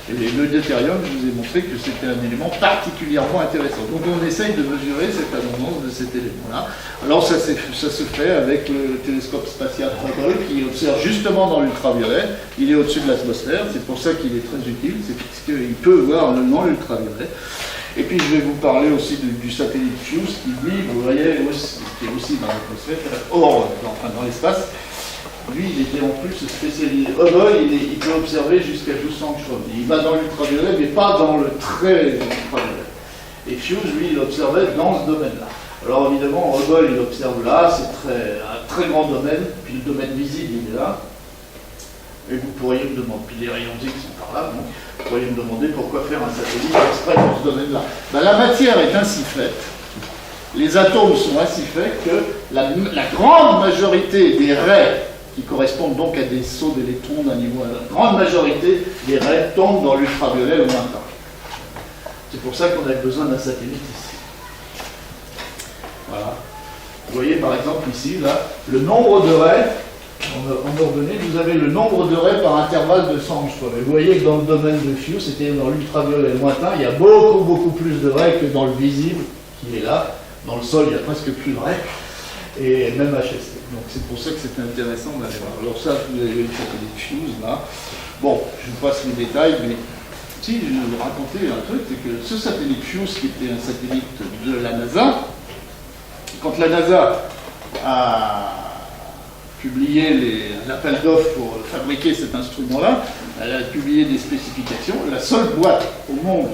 Et le deutérium, je vous ai montré que c'était un élément particulièrement intéressant. Donc on essaye de mesurer cette abondance de cet élément-là. Alors ça se fait avec le télescope spatial Hubble qui observe justement dans l'ultraviolet. Il est au-dessus de l'atmosphère, c'est pour ça qu'il est très utile, c'est parce qu'il peut voir dans l'ultraviolet. Et puis je vais vous parler aussi du satellite FUSE qui, lui, vous voyez, qui est aussi dans l'atmosphère, dans l'espace. Lui, il était en plus spécialisé. Hubble, il peut observer jusqu'à 1200 angstroms. Il va dans l'ultraviolet, mais pas dans le très ultraviolet. Et FUSE, lui, il observait dans ce domaine-là. Alors évidemment, Hubble, il observe là, c'est un très grand domaine, puis le domaine visible, il est là. Et vous pourriez me demander, puis les rayons X sont par là, donc vous pourriez me demander pourquoi faire un satellite exprès dans ce domaine-là. Ben, la matière est ainsi faite, les atomes sont ainsi faits que la grande majorité des raies qui correspondent donc à des sauts d'électrons d'un niveau à l'autre. La grande majorité des raies tombent dans l'ultraviolet lointain. C'est pour ça qu'on a besoin d'un satellite ici. Voilà. Vous voyez par exemple ici, là, le nombre de raies, en ordonnée, vous avez le nombre de raies par intervalle de 100 angstroms. Et vous voyez que dans le domaine de FUSE, c'était dans l'ultraviolet lointain, il y a beaucoup plus de raies que dans le visible, qui est là. Dans le sol, il y a presque plus de raies. Et même HST. Donc c'est pour ça que c'est intéressant d'aller voir. Alors ça, vous avez le satellite FUSE là. Bon, je vous passe les détails, mais si je vais vous raconter un truc, c'est que ce satellite FUSE, qui était un satellite de la NASA, quand la NASA a publié l'appel d'offres pour fabriquer cet instrument-là, elle a publié des spécifications. La seule boîte au monde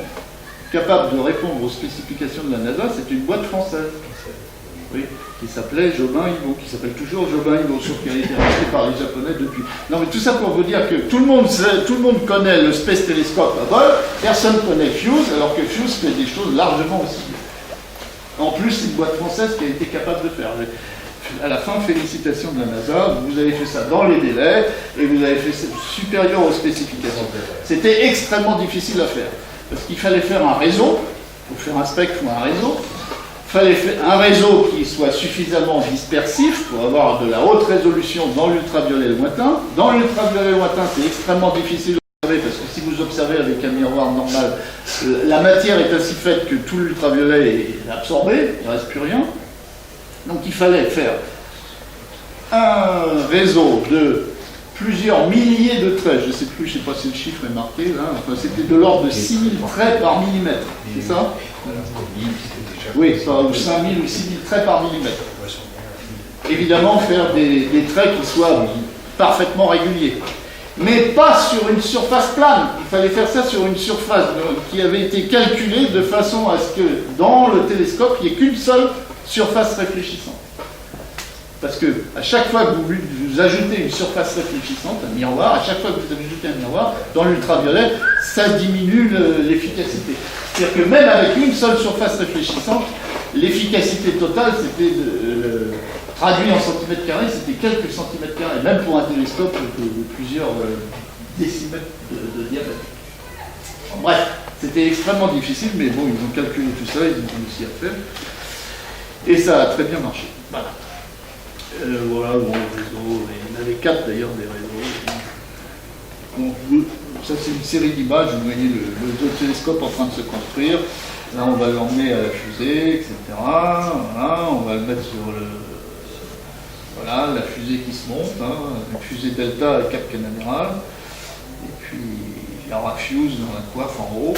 capable de répondre aux spécifications de la NASA, c'est une boîte française. Oui, qui s'appelait Jobin-Ivo, qui s'appelle toujours Jobin-Ivo, sauf qu'elle a été rachetée par les Japonais depuis. Non, mais tout ça pour vous dire que tout le monde connaît le Space Telescope Hubble, personne connaît FUSE, alors que FUSE fait des choses largement aussi bien. En plus, c'est une boîte française qui a été capable de faire. À la fin, félicitations de la NASA, vous avez fait ça dans les délais, et vous avez fait ça supérieur aux spécifications. C'était extrêmement difficile à faire, parce qu'il fallait faire un réseau, pour faire un spectre ou un réseau, il fallait faire un réseau qui soit suffisamment dispersif pour avoir de la haute résolution dans l'ultraviolet lointain. Dans l'ultraviolet lointain, c'est extrêmement difficile d'observer parce que si vous observez avec un miroir normal, la matière est ainsi faite que tout l'ultraviolet est absorbé, il ne reste plus rien. Donc il fallait faire un réseau de plusieurs milliers de traits, je ne sais pas si le chiffre est marqué, là. Enfin, c'était de l'ordre de 6000 traits par millimètre, c'est ça? Oui, ou 5000 ou 6000 traits par millimètre. Évidemment, faire des traits qui soient parfaitement réguliers. Mais pas sur une surface plane. Il fallait faire ça sur une surface qui avait été calculée de façon à ce que dans le télescope, il n'y ait qu'une seule surface réfléchissante. Parce que à chaque fois que vous ajoutez une surface réfléchissante, un miroir, à chaque fois que vous ajoutez un miroir, dans l'ultraviolet, ça diminue l'efficacité. C'est-à-dire que même avec une seule surface réfléchissante, l'efficacité totale, c'était traduit en centimètres carrés, c'était quelques centimètres carrés, même pour un télescope de plusieurs décimètres de diamètre. Bref, c'était extrêmement difficile, mais bon, ils ont calculé tout ça, ils ont réussi à faire. Et ça a très bien marché. Voilà. Voilà, bon, le réseau, il y en avait 4 d'ailleurs des réseaux. Donc, ça c'est une série d'images, vous voyez le télescope en train de se construire. Là on va l'emmener à la fusée, etc. Voilà, on va le mettre sur le... Voilà, la fusée qui se monte, hein, une fusée Delta à Cap Canaveral. Et puis il y aura Fuse dans la coiffe en haut.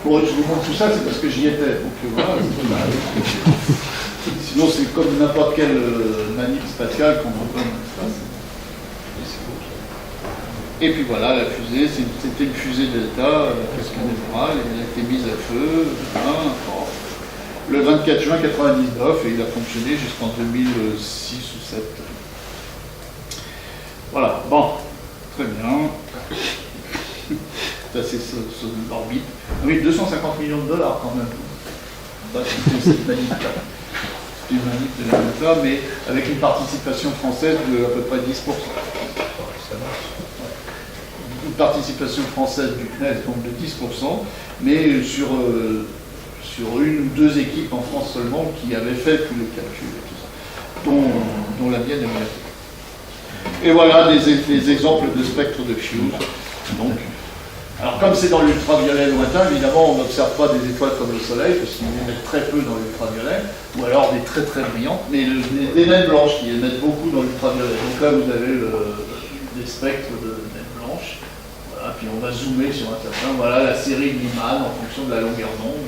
Bon, je vous montre tout ça, c'est parce que j'y étais. Donc voilà, sinon c'est comme n'importe quelle manip spatiale qu'on voit dans l'espace. Et puis voilà, la fusée, c'était une fusée Delta, Cap Canaveral, elle a été mise à feu, le 24 juin 1999, et il a fonctionné jusqu'en 2006 ou 2007. Voilà, bon, très bien. Ça c'est l'orbite. Oui, 250 millions de dollars quand même. Ça, c'était cette manip-là. C'est une manip de la Delta, mais avec une participation française de à peu près 10%. Une participation française du CNES, donc de 10%, mais sur une ou deux équipes en France seulement qui avaient fait tous les calculs et tout ça, dont la mienne est bien. Et voilà des exemples de spectres de Fuse. Donc, alors comme c'est dans l'ultraviolet lointain, évidemment on n'observe pas des étoiles comme le Soleil, parce qu'ils émettent très peu dans l'ultraviolet, ou alors des très très brillantes, mais des naines blanches qui émettent beaucoup dans l'ultraviolet. Donc là vous avez des spectres de naines blanches. Voilà, puis on va zoomer sur un certain, voilà la série de Lyman en fonction de la longueur d'onde.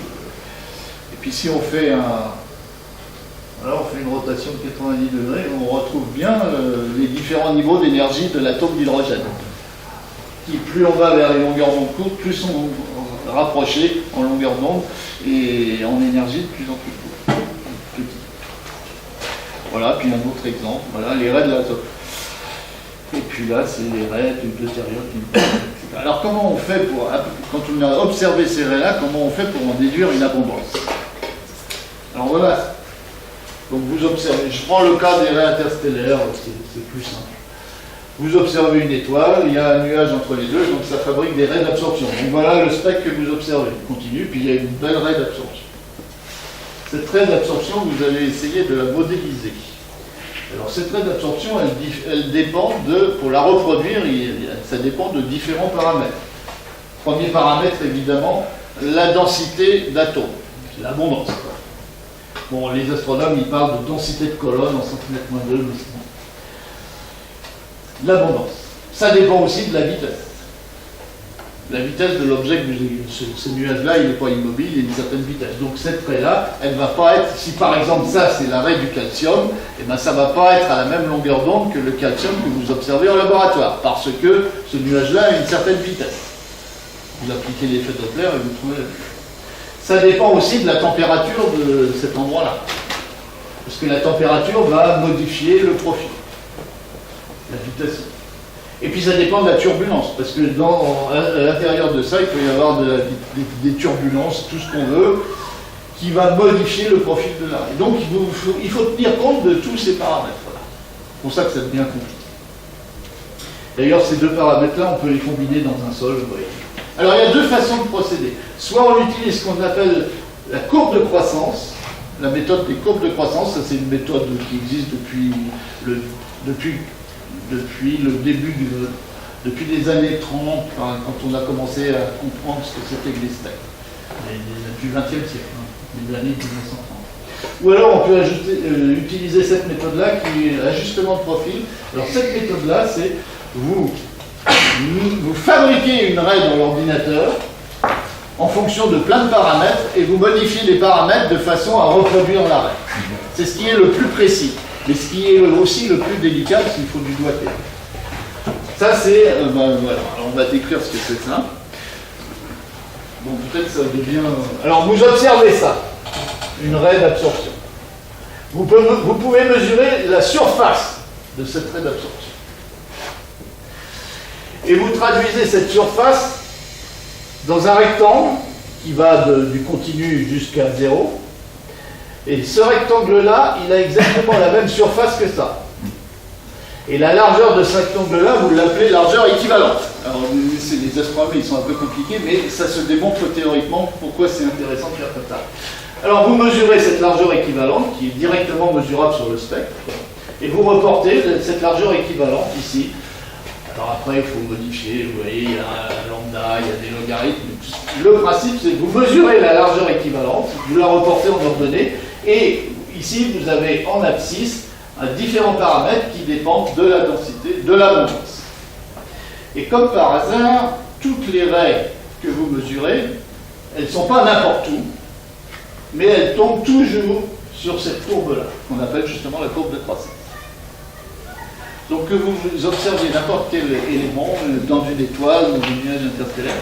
Et puis si on fait on fait une rotation de 90 degrés, on retrouve bien les différents niveaux d'énergie de l'atome d'hydrogène. Qui plus on va vers les longueurs d'onde courtes, plus on va rapprocher en longueur d'onde et en énergie de plus en plus petit. Voilà, puis un autre exemple, voilà les raies de l'atome. Et puis là, c'est les raies de deutérium, etc. Alors comment on fait quand on a observé ces raies-là, comment on fait pour en déduire une abondance? Alors voilà. Donc vous observez, je prends le cas des raies interstellaires, c'est plus simple. Vous observez une étoile, il y a un nuage entre les deux, donc ça fabrique des raies d'absorption. Donc voilà le spectre que vous observez. Il continue, puis il y a une belle raie d'absorption. Cette raie d'absorption, vous allez essayer de la modéliser. Alors cette raie d'absorption, elle dépend pour la reproduire, ça dépend de différents paramètres. Premier paramètre, évidemment, la densité d'atomes, l'abondance. Bon, les astronomes, ils parlent de densité de colonnes en cm-2, mais c'est bon. L'abondance. Ça dépend aussi de la vitesse. La vitesse de l'objet, ce nuage-là, il n'est pas immobile, il y a une certaine vitesse. Donc cette raie-là, elle ne va pas être, si par exemple ça c'est la raie du calcium, et bien ça ne va pas être à la même longueur d'onde que le calcium que vous observez en laboratoire, parce que ce nuage-là a une certaine vitesse. Vous appliquez l'effet Doppler et vous trouvez la vitesse. Ça dépend aussi de la température de cet endroit-là. Parce que la température va modifier le profil. La vitesse. Et puis ça dépend de la turbulence, parce que à l'intérieur de ça, il peut y avoir des turbulences, tout ce qu'on veut, qui va modifier le profil de la raie. Donc il faut tenir compte de tous ces paramètres. Voilà. C'est pour ça que c'est bien compliqué. D'ailleurs, ces deux paramètres-là, on peut les combiner dans un seul. Vous voyez. Alors il y a deux façons de procéder. Soit on utilise ce qu'on appelle la courbe de croissance, la méthode des courbes de croissance, ça c'est une méthode qui existe depuis le début, depuis les années 30, quand on a commencé à comprendre ce que c'était que les spectres, du XXe siècle, des années 1930. Ou alors on peut utiliser cette méthode-là qui est l'ajustement de profil. Alors cette méthode-là, c'est vous fabriquez une raie dans l'ordinateur en fonction de plein de paramètres et vous modifiez les paramètres de façon à reproduire la raie. C'est ce qui est le plus précis. Mais ce qui est aussi le plus délicat, c'est qu'il faut du doigté. Ça, c'est... voilà. Alors, on va décrire ce que c'est ça. Bon, peut-être ça devient... Alors, vous observez ça. Une raie d'absorption. Vous pouvez mesurer la surface de cette raie d'absorption. Et vous traduisez cette surface dans un rectangle qui va du continu jusqu'à 0. Et ce rectangle-là, il a exactement la même surface que ça. Et la largeur de cet angle-là, vous l'appelez largeur équivalente. Alors, les astronomes, ils sont un peu compliqués, mais ça se démontre théoriquement pourquoi c'est intéressant de faire comme ça. Alors, vous mesurez cette largeur équivalente, qui est directement mesurable sur le spectre, et vous reportez cette largeur équivalente ici. Alors après, il faut modifier, vous voyez, il y a un lambda, il y a des logarithmes. Le principe, c'est que vous mesurez la largeur équivalente, vous la reportez en ordonnée, et ici, vous avez en abscisse différents paramètres qui dépendent de la densité, de l'abondance. Et comme par hasard, toutes les raies que vous mesurez, elles ne sont pas n'importe où, mais elles tombent toujours sur cette courbe-là, qu'on appelle justement la courbe de croissance. Donc que vous observez n'importe quel élément dans une étoile, dans une nuage interstellaire,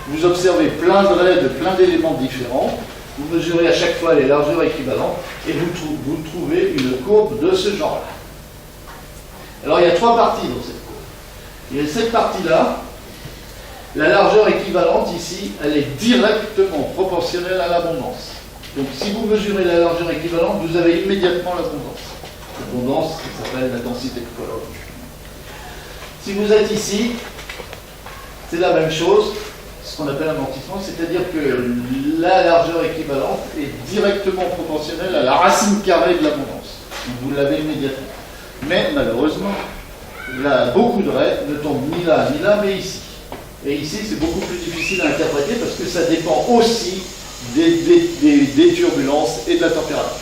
vous observez plein de raies de plein d'éléments différents, vous mesurez à chaque fois les largeurs équivalentes et vous trouvez une courbe de ce genre-là. Alors il y a trois parties dans cette courbe. Il y a cette partie-là, la largeur équivalente ici, elle est directement proportionnelle à l'abondance. Donc si vous mesurez la largeur équivalente, vous avez immédiatement l'abondance. L'abondance qui s'appelle la densité de Coulomb. Si vous êtes ici, c'est la même chose. Ce qu'on appelle amortissement, c'est-à-dire que la largeur équivalente est directement proportionnelle à la racine carrée de l'abondance. Vous l'avez immédiatement. Mais malheureusement, beaucoup de raies ne tombent ni là, mais ici. Et ici, c'est beaucoup plus difficile à interpréter parce que ça dépend aussi des turbulences et de la température.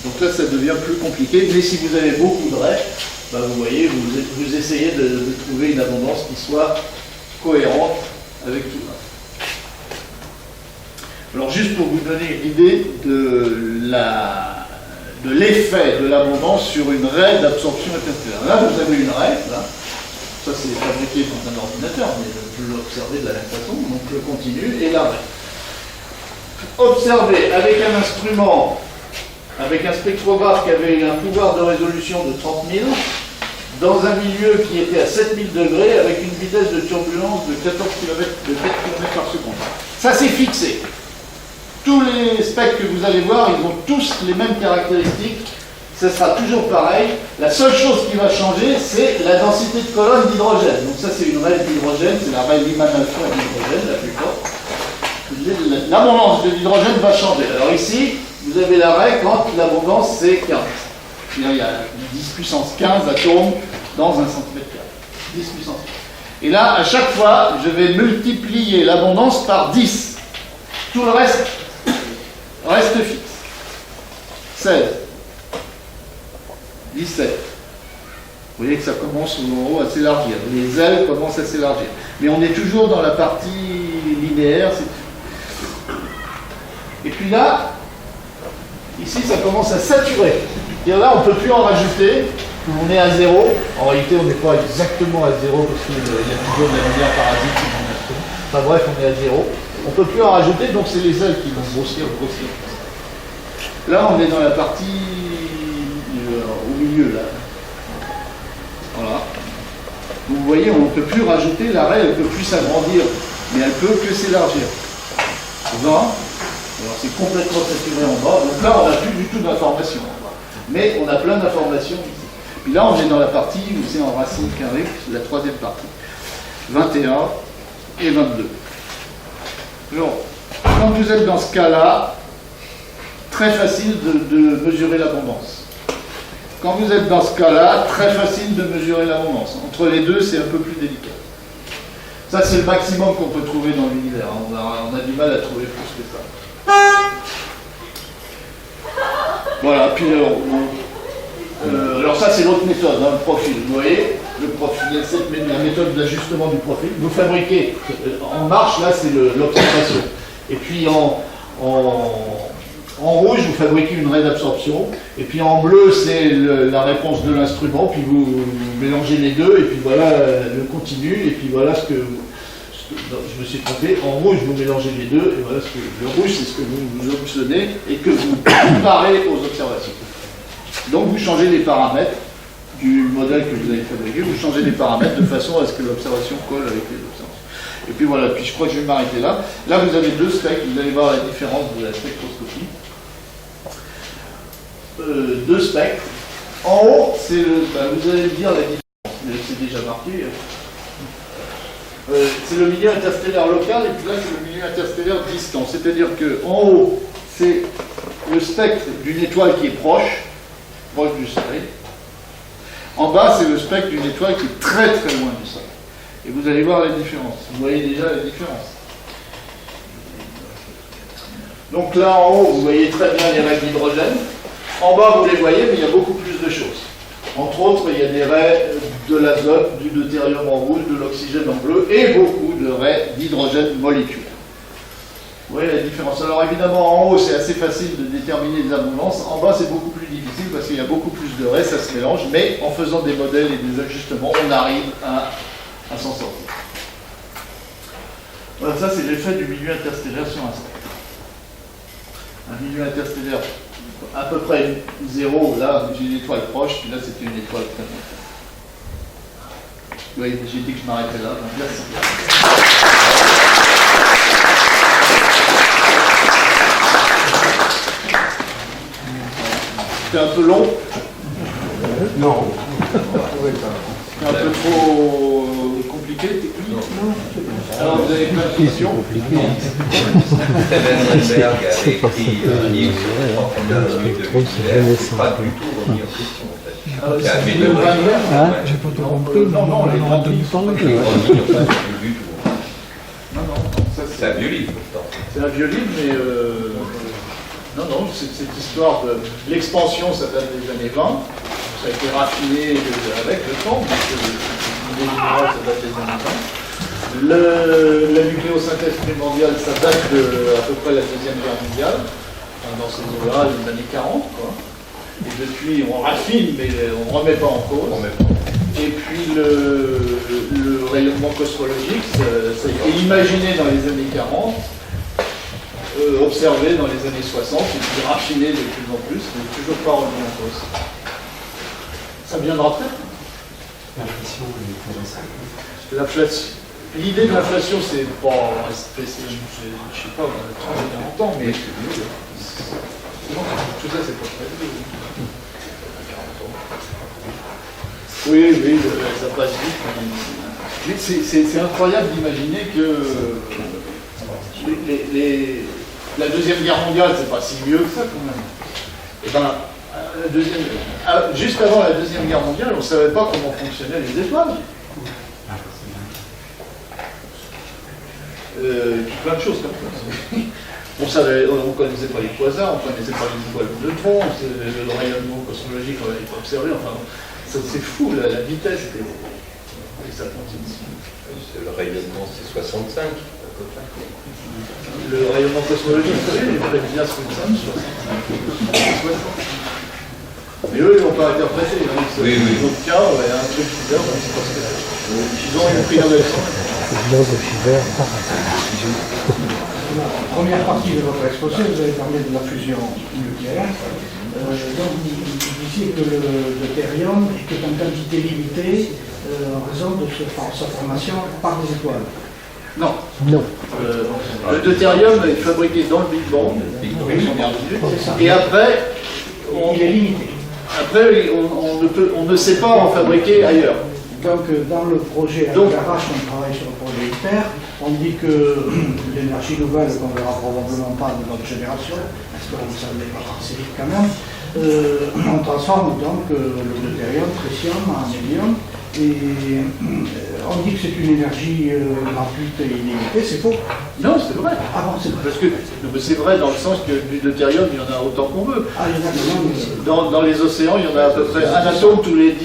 Donc là, ça devient plus compliqué. Mais si vous avez beaucoup de raies, vous voyez, vous essayez de trouver une abondance qui soit cohérente avec tout ça. Alors juste pour vous donner une idée de l'effet de l'abondance sur une raie d'absorption interstellaire. Là, vous avez une raie, là. Ça c'est fabriqué dans un ordinateur, mais vous l'observez de la même façon, donc le continu et la raie. Observez avec un instrument, avec un spectrographe qui avait un pouvoir de résolution de 30 000, dans un milieu qui était à 7000 degrés avec une vitesse de turbulence de 14 km, de 4 km par seconde. Ça c'est fixé. Tous les spectres que vous allez voir, ils ont tous les mêmes caractéristiques. Ça sera toujours pareil. La seule chose qui va changer, c'est la densité de colonnes d'hydrogène. Donc ça c'est une raie d'hydrogène, c'est la raie Lyman alpha d'hydrogène la plus forte. L'abondance de l'hydrogène va changer. Alors ici, vous avez la raie quand l'abondance c'est 15. Il y a 10 puissance 15 atomes dans un centimètre carré. 10 puissance 15. Et là, à chaque fois, je vais multiplier l'abondance par 10. Tout le reste fixe. 16. 17. Vous voyez que ça commence en haut à s'élargir. Les ailes commencent à s'élargir. Mais on est toujours dans la partie linéaire. Et puis là, ici, ça commence à saturer. Et là, on ne peut plus en rajouter. On est à 0. En réalité, on n'est pas exactement à 0 parce qu'il y a toujours de la lumière parasite qui vont mettre. Enfin bref, on est à 0. On ne peut plus en rajouter, donc c'est les ailes qui vont grossir. Là, on est dans la partie au milieu, là. Voilà. Vous voyez, on ne peut plus rajouter, la raie, elle ne peut plus s'agrandir, mais elle peut que s'élargir. 20. Alors, c'est complètement saturé en bas. Donc là, on n'a plus du tout d'informations. Mais on a plein d'informations ici. Puis là, on est dans la partie où c'est en racine carrée, c'est la troisième partie. 21 et 22. Alors, quand vous êtes dans ce cas-là, très facile de mesurer l'abondance. Quand vous êtes dans ce cas-là, très facile de mesurer l'abondance. Entre les deux, c'est un peu plus délicat. Ça, c'est le maximum qu'on peut trouver dans l'univers. On a du mal à trouver plus que ça. Voilà, puis alors ça, c'est l'autre méthode, le profil. Vous voyez, le profil, la méthode d'ajustement du profil. Vous fabriquez, en marche, là, c'est l'observation. Et puis en rouge, vous fabriquez une raie d'absorption, et puis en bleu, c'est la réponse de l'instrument, puis vous mélangez les deux, et puis voilà le continu, et puis voilà ce que je me suis trompé, en rouge, vous mélangez les deux, et voilà le rouge, c'est ce que vous obtenez, et que vous comparez aux observations. Donc vous changez les paramètres du modèle que vous avez fabriqué, vous changez les paramètres de façon à ce que l'observation colle avec les observations. Et puis voilà, puis je crois que je vais m'arrêter là. Là, vous avez deux spectres, vous allez voir la différence de la spectroscopie. Deux spectres. En haut, c'est le. Vous allez me dire la différence, mais c'est déjà marqué. C'est le milieu interstellaire local, et puis là, c'est le milieu interstellaire distant. C'est-à-dire qu'en haut, c'est le spectre d'une étoile qui est proche du Soleil. En bas, c'est le spectre d'une étoile qui est très très loin du Soleil. Et vous allez voir la différence. Vous voyez déjà la différence. Donc là, en haut, vous voyez très bien les raies d'hydrogène. En bas, vous les voyez, mais il y a beaucoup plus de choses. Entre autres, il y a des raies de l'azote, du deutérium en rouge, de l'oxygène en bleu, et beaucoup de raies d'hydrogène moléculaire. Vous voyez la différence. Alors évidemment, en haut, c'est assez facile de déterminer les abondances. En bas, c'est beaucoup plus difficile parce qu'il y a beaucoup plus de raies, ça se mélange. Mais en faisant des modèles et des ajustements, on arrive à s'en sortir. Voilà, ça, c'est l'effet du milieu interstellaire sur un spectre. Un milieu interstellaire à peu près zéro, là, j'ai une étoile proche, puis là, c'était une étoile très lointaine. Oui, j'ai dit que je m'arrêtais là. Merci. C'était un peu long. Non. C'est un peu trop compliqué, technique. Alors vous avez plein de questions. Steven Weinberg a écrit un livre sur 31 minutes de mutilaire, c'est pas du tout remis en question en fait. Il a fait deux J'ai pas tout compris. Non, non, les grands livres. parler. remis pas du tout. Non, non, ça C'est un vieux livre pourtant. c'est un vieux livre, mais non, non, c'est cette histoire de l'expansion, ça date des années 20. Ça a été raffiné avec le temps, donc l'idée générale, ça date des années 20. La nucléosynthèse primordiale, ça date de à peu près la Deuxième Guerre mondiale, dans ces eaux-là, les années 40, quoi. Et depuis, on raffine, mais on ne remet pas en cause. Et puis le rayonnement cosmologique, ça a été imaginé dans les années 40, observé dans les années 60, et puis raffiné de plus en plus, mais toujours pas remis en cause. Ça viendra après. L'inflation est L'inflation. L'idée de l'inflation, c'est pas. Je sais pas, 30 40 ans, mais. Non, tout ça, c'est pas très vieux. Oui, oui, ça passe vite. Mais c'est incroyable d'imaginer que la Deuxième Guerre mondiale, c'est pas si vieux que ça quand même. Et ben, juste avant la Deuxième Guerre mondiale, on ne savait pas comment fonctionnaient les étoiles. Plein de choses comme ça. On ne connaissait pas les quasars, on ne connaissait pas les étoiles de neutrons, le rayonnement cosmologique, on n'avait pas observé. Enfin, c'est fou, la vitesse. Et ça continue. Le rayonnement, c'est 65. Le rayonnement cosmologique, vous savez, il est bien 65, 60. Mais eux, ils n'ont pas interprété. Oui, oui. Dans d'autres cas, il y a un truc qui vient, c'est parce qu'ils ont une prix Nobel. Première partie de votre exposé, vous avez parlé de la fusion nucléaire. Donc, vous disiez que le deutérium était en quantité limitée en raison de sa formation par des étoiles. Non. Non. Le deutérium est fabriqué dans le Big Bang, et après, Il est limité. après on ne sait pas en fabriquer ailleurs. Donc, dans le projet à Garage, on travaille sur le projet ITER, on dit que l'énergie nouvelle, qu'on ne verra probablement pas de notre génération, parce que vous savez pas assez vite quand même, on transforme donc le deutérium, tritium en hélium, et on dit que c'est une énergie gratuite et illimitée, c'est faux. Non, c'est vrai. Ah bon, c'est vrai. Parce que c'est vrai dans le sens que du deutérium, il y en a autant qu'on veut. Ah, il y en a vraiment, Dans les océans, il y en a à peu près un atome, tous les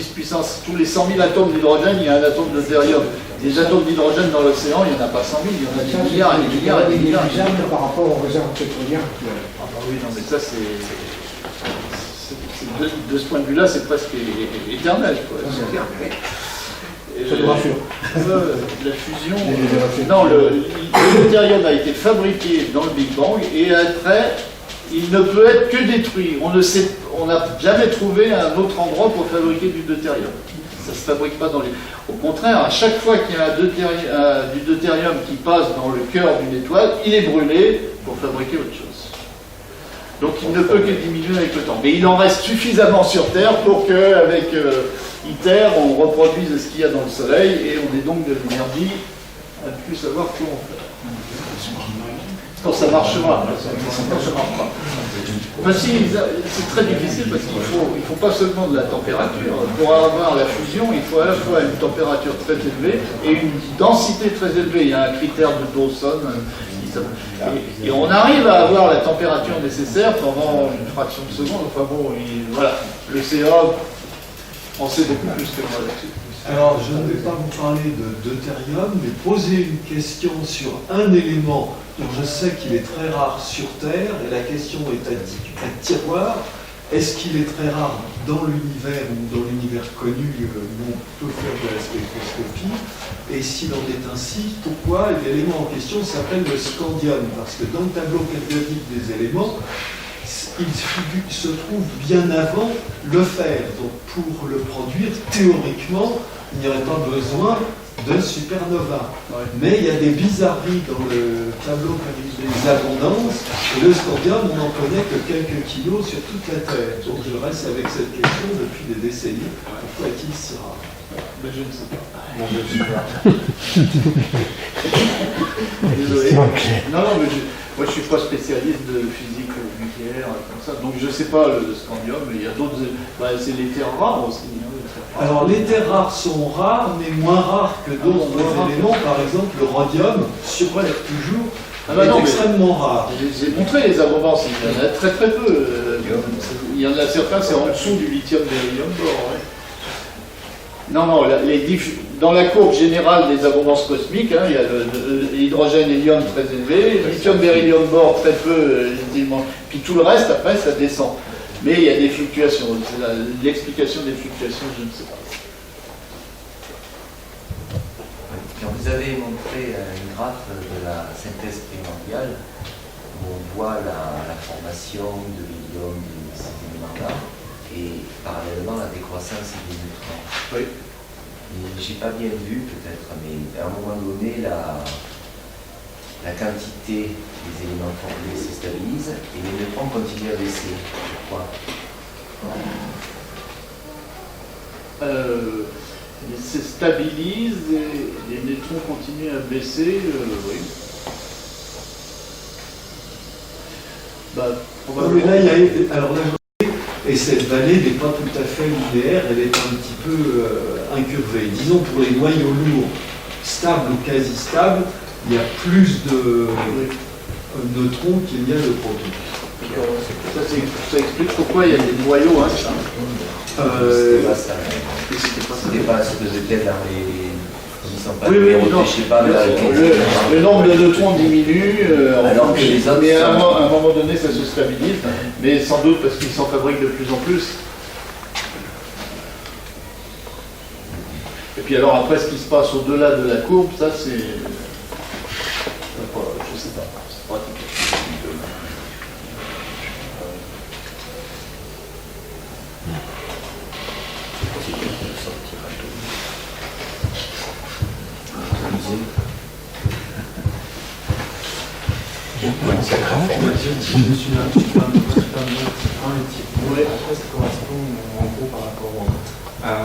100 000 atomes d'hydrogène, il y a un atome de deutérium. Les atomes d'hydrogène dans l'océan, il n'y en a pas 100 000, il y en a des milliards et des milliards et des milliards. négligeable par rapport aux réserves pétrolières actuelles. Ah bah oui, non, mais ça, de ce point de vue-là, c'est presque éternel, quoi. Ça te rassure. La fusion. Non, le deutérium a été fabriqué dans le Big Bang et après, il ne peut être que détruit. On n'a jamais trouvé un autre endroit pour fabriquer du deutérium. Ça ne se fabrique pas dans les. Au contraire, à chaque fois qu'il y a du deutérium qui passe dans le cœur d'une étoile, il est brûlé pour fabriquer autre chose. Donc il ne peut que diminuer avec le temps. Mais il en reste suffisamment sur Terre pour qu'avec ITER, on reproduise ce qu'il y a dans le Soleil et on ait donc de l'énergie à ne plus savoir quoi en faire. Quand ça marchera, quand ça marche pas. Enfin, si, c'est très difficile parce qu'il faut pas seulement de la température. Pour avoir la fusion, il faut à la fois une température très élevée et une densité très élevée. Il y a un critère de Dawson. Et on arrive à avoir la température nécessaire pendant une fraction de seconde. Enfin bon, voilà. Le CA, on sait beaucoup plus que moi là-dessus. Alors, je ne vais pas vous parler de deutérium, mais poser une question sur un élément dont je sais qu'il est très rare sur Terre, et la question est à tiroir. Est-ce qu'il est très rare dans l'univers ou dans l'univers connu où on peut faire de la spectroscopie? Et s'il en est ainsi, pourquoi l'élément en question s'appelle le scandium? Parce que dans le tableau périodique des éléments, il se trouve bien avant le fer. Donc pour le produire, théoriquement, il n'y aurait pas besoin de supernova. Mais il y a des bizarreries dans le tableau périodique des abondances, et le scandium, on n'en connaît que quelques kilos sur toute la Terre. Donc je reste avec cette question depuis des décennies. Pourquoi est-il si rare? Ben, je ne sais pas. Désolé. Non, mais moi je suis pas spécialiste de physique nucléaire, comme ça, donc je ne sais pas le scandium, mais il y a d'autres. C'est les terres rares aussi. Alors les terres rares sont rares, mais moins rares que d'autres éléments. Par exemple, le rhodium, sur Terre toujours, est extrêmement rare. J'ai montré les abondances, il y en a très très peu. Il y en a certains, c'est en dessous du lithium beryllium bore. Ouais. Non, dans la courbe générale des abondances cosmiques, il y a l'hydrogène hélium très élevé, le lithium beryllium bore très peu, puis tout le reste, après, ça descend. Mais il y a des fluctuations. L'explication des fluctuations, je ne sais pas. Quand vous avez montré une graphe de la synthèse primordiale, où on voit la formation de l'hélium, de ces éléments-là, et parallèlement la décroissance des neutrons. Oui. J'ai pas bien vu peut-être, mais à un moment donné, la quantité des éléments formés se stabilise et les neutrons continuent à baisser. Pourquoi? Ils se stabilisent et les neutrons continuent à baisser, oui. Probablement. Là, alors la journée, et cette vallée n'est pas tout à fait linéaire, elle est un petit peu incurvée. Disons pour les noyaux lourds, stables ou quasi stables, il y a plus de neutrons qu'il y a de protons. Ça explique pourquoi il y a des noyaux instables. C'était pas ce que j'étais dans les. Ils sont pas le nombre de neutrons diminue, alors que les autres mais à un moment donné ça se stabilise, mais sans doute parce qu'ils s'en fabriquent de plus en plus. Et puis alors après ce qui se passe au-delà de la courbe, ça c'est. Je sais pas, c'est pratique. Je suis là, un type 1 et type 2. Après, ça correspond en gros par rapport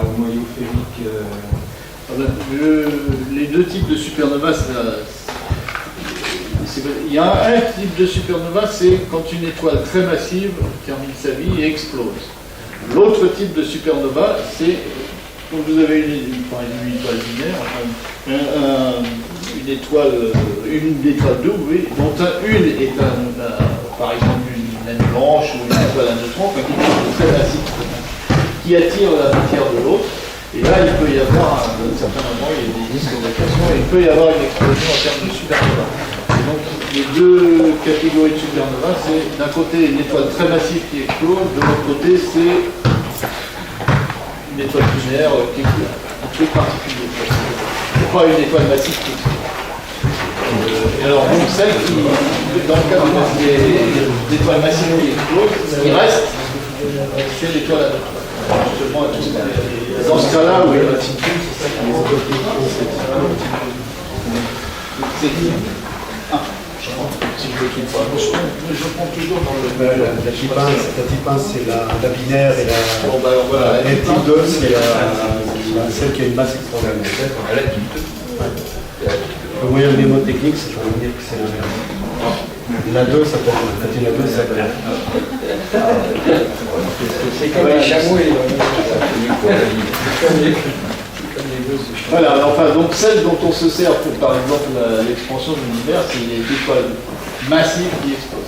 au noyau férique. Les deux types de supernova, il y a un type de supernova, c'est quand une étoile très massive termine sa vie et explose. L'autre type de supernova, c'est quand vous avez une étoile binaire, une étoile double, dont une est par exemple une naine blanche ou une étoile à neutrons, quelque chose de très massif, qui attire la matière de l'autre. Et là, il peut y avoir, à un certain moment, il y a des disques de rotation, et il peut y avoir une explosion en termes de supernova. Et donc, les deux catégories de supernova, c'est d'un côté une étoile très massive qui explose, de l'autre côté, c'est une étoile binaire qui explose. Un truc particulier. C'est pas une étoile massive qui explose. Et alors, donc, celle qui, dans le cas des étoiles massives qui explosent, ce qui reste, c'est l'étoile à neutrons. Justement, dans ce cas-là, oui. C'est je prends toujours dans le... La type 1, c'est la binaire et la... Bon, bah, alors, voilà. Et type 2, c'est celle qui a une masse extraordinaire. À la type 2. Le moyen mnémotechnique, c'est pour dire que c'est la 2, ça peut être la 2, ça peut être. C'est comme les chameaux et Voilà, enfin, donc celle dont on se sert pour, par exemple, l'expansion de l'univers, c'est des étoiles massives qui explosent.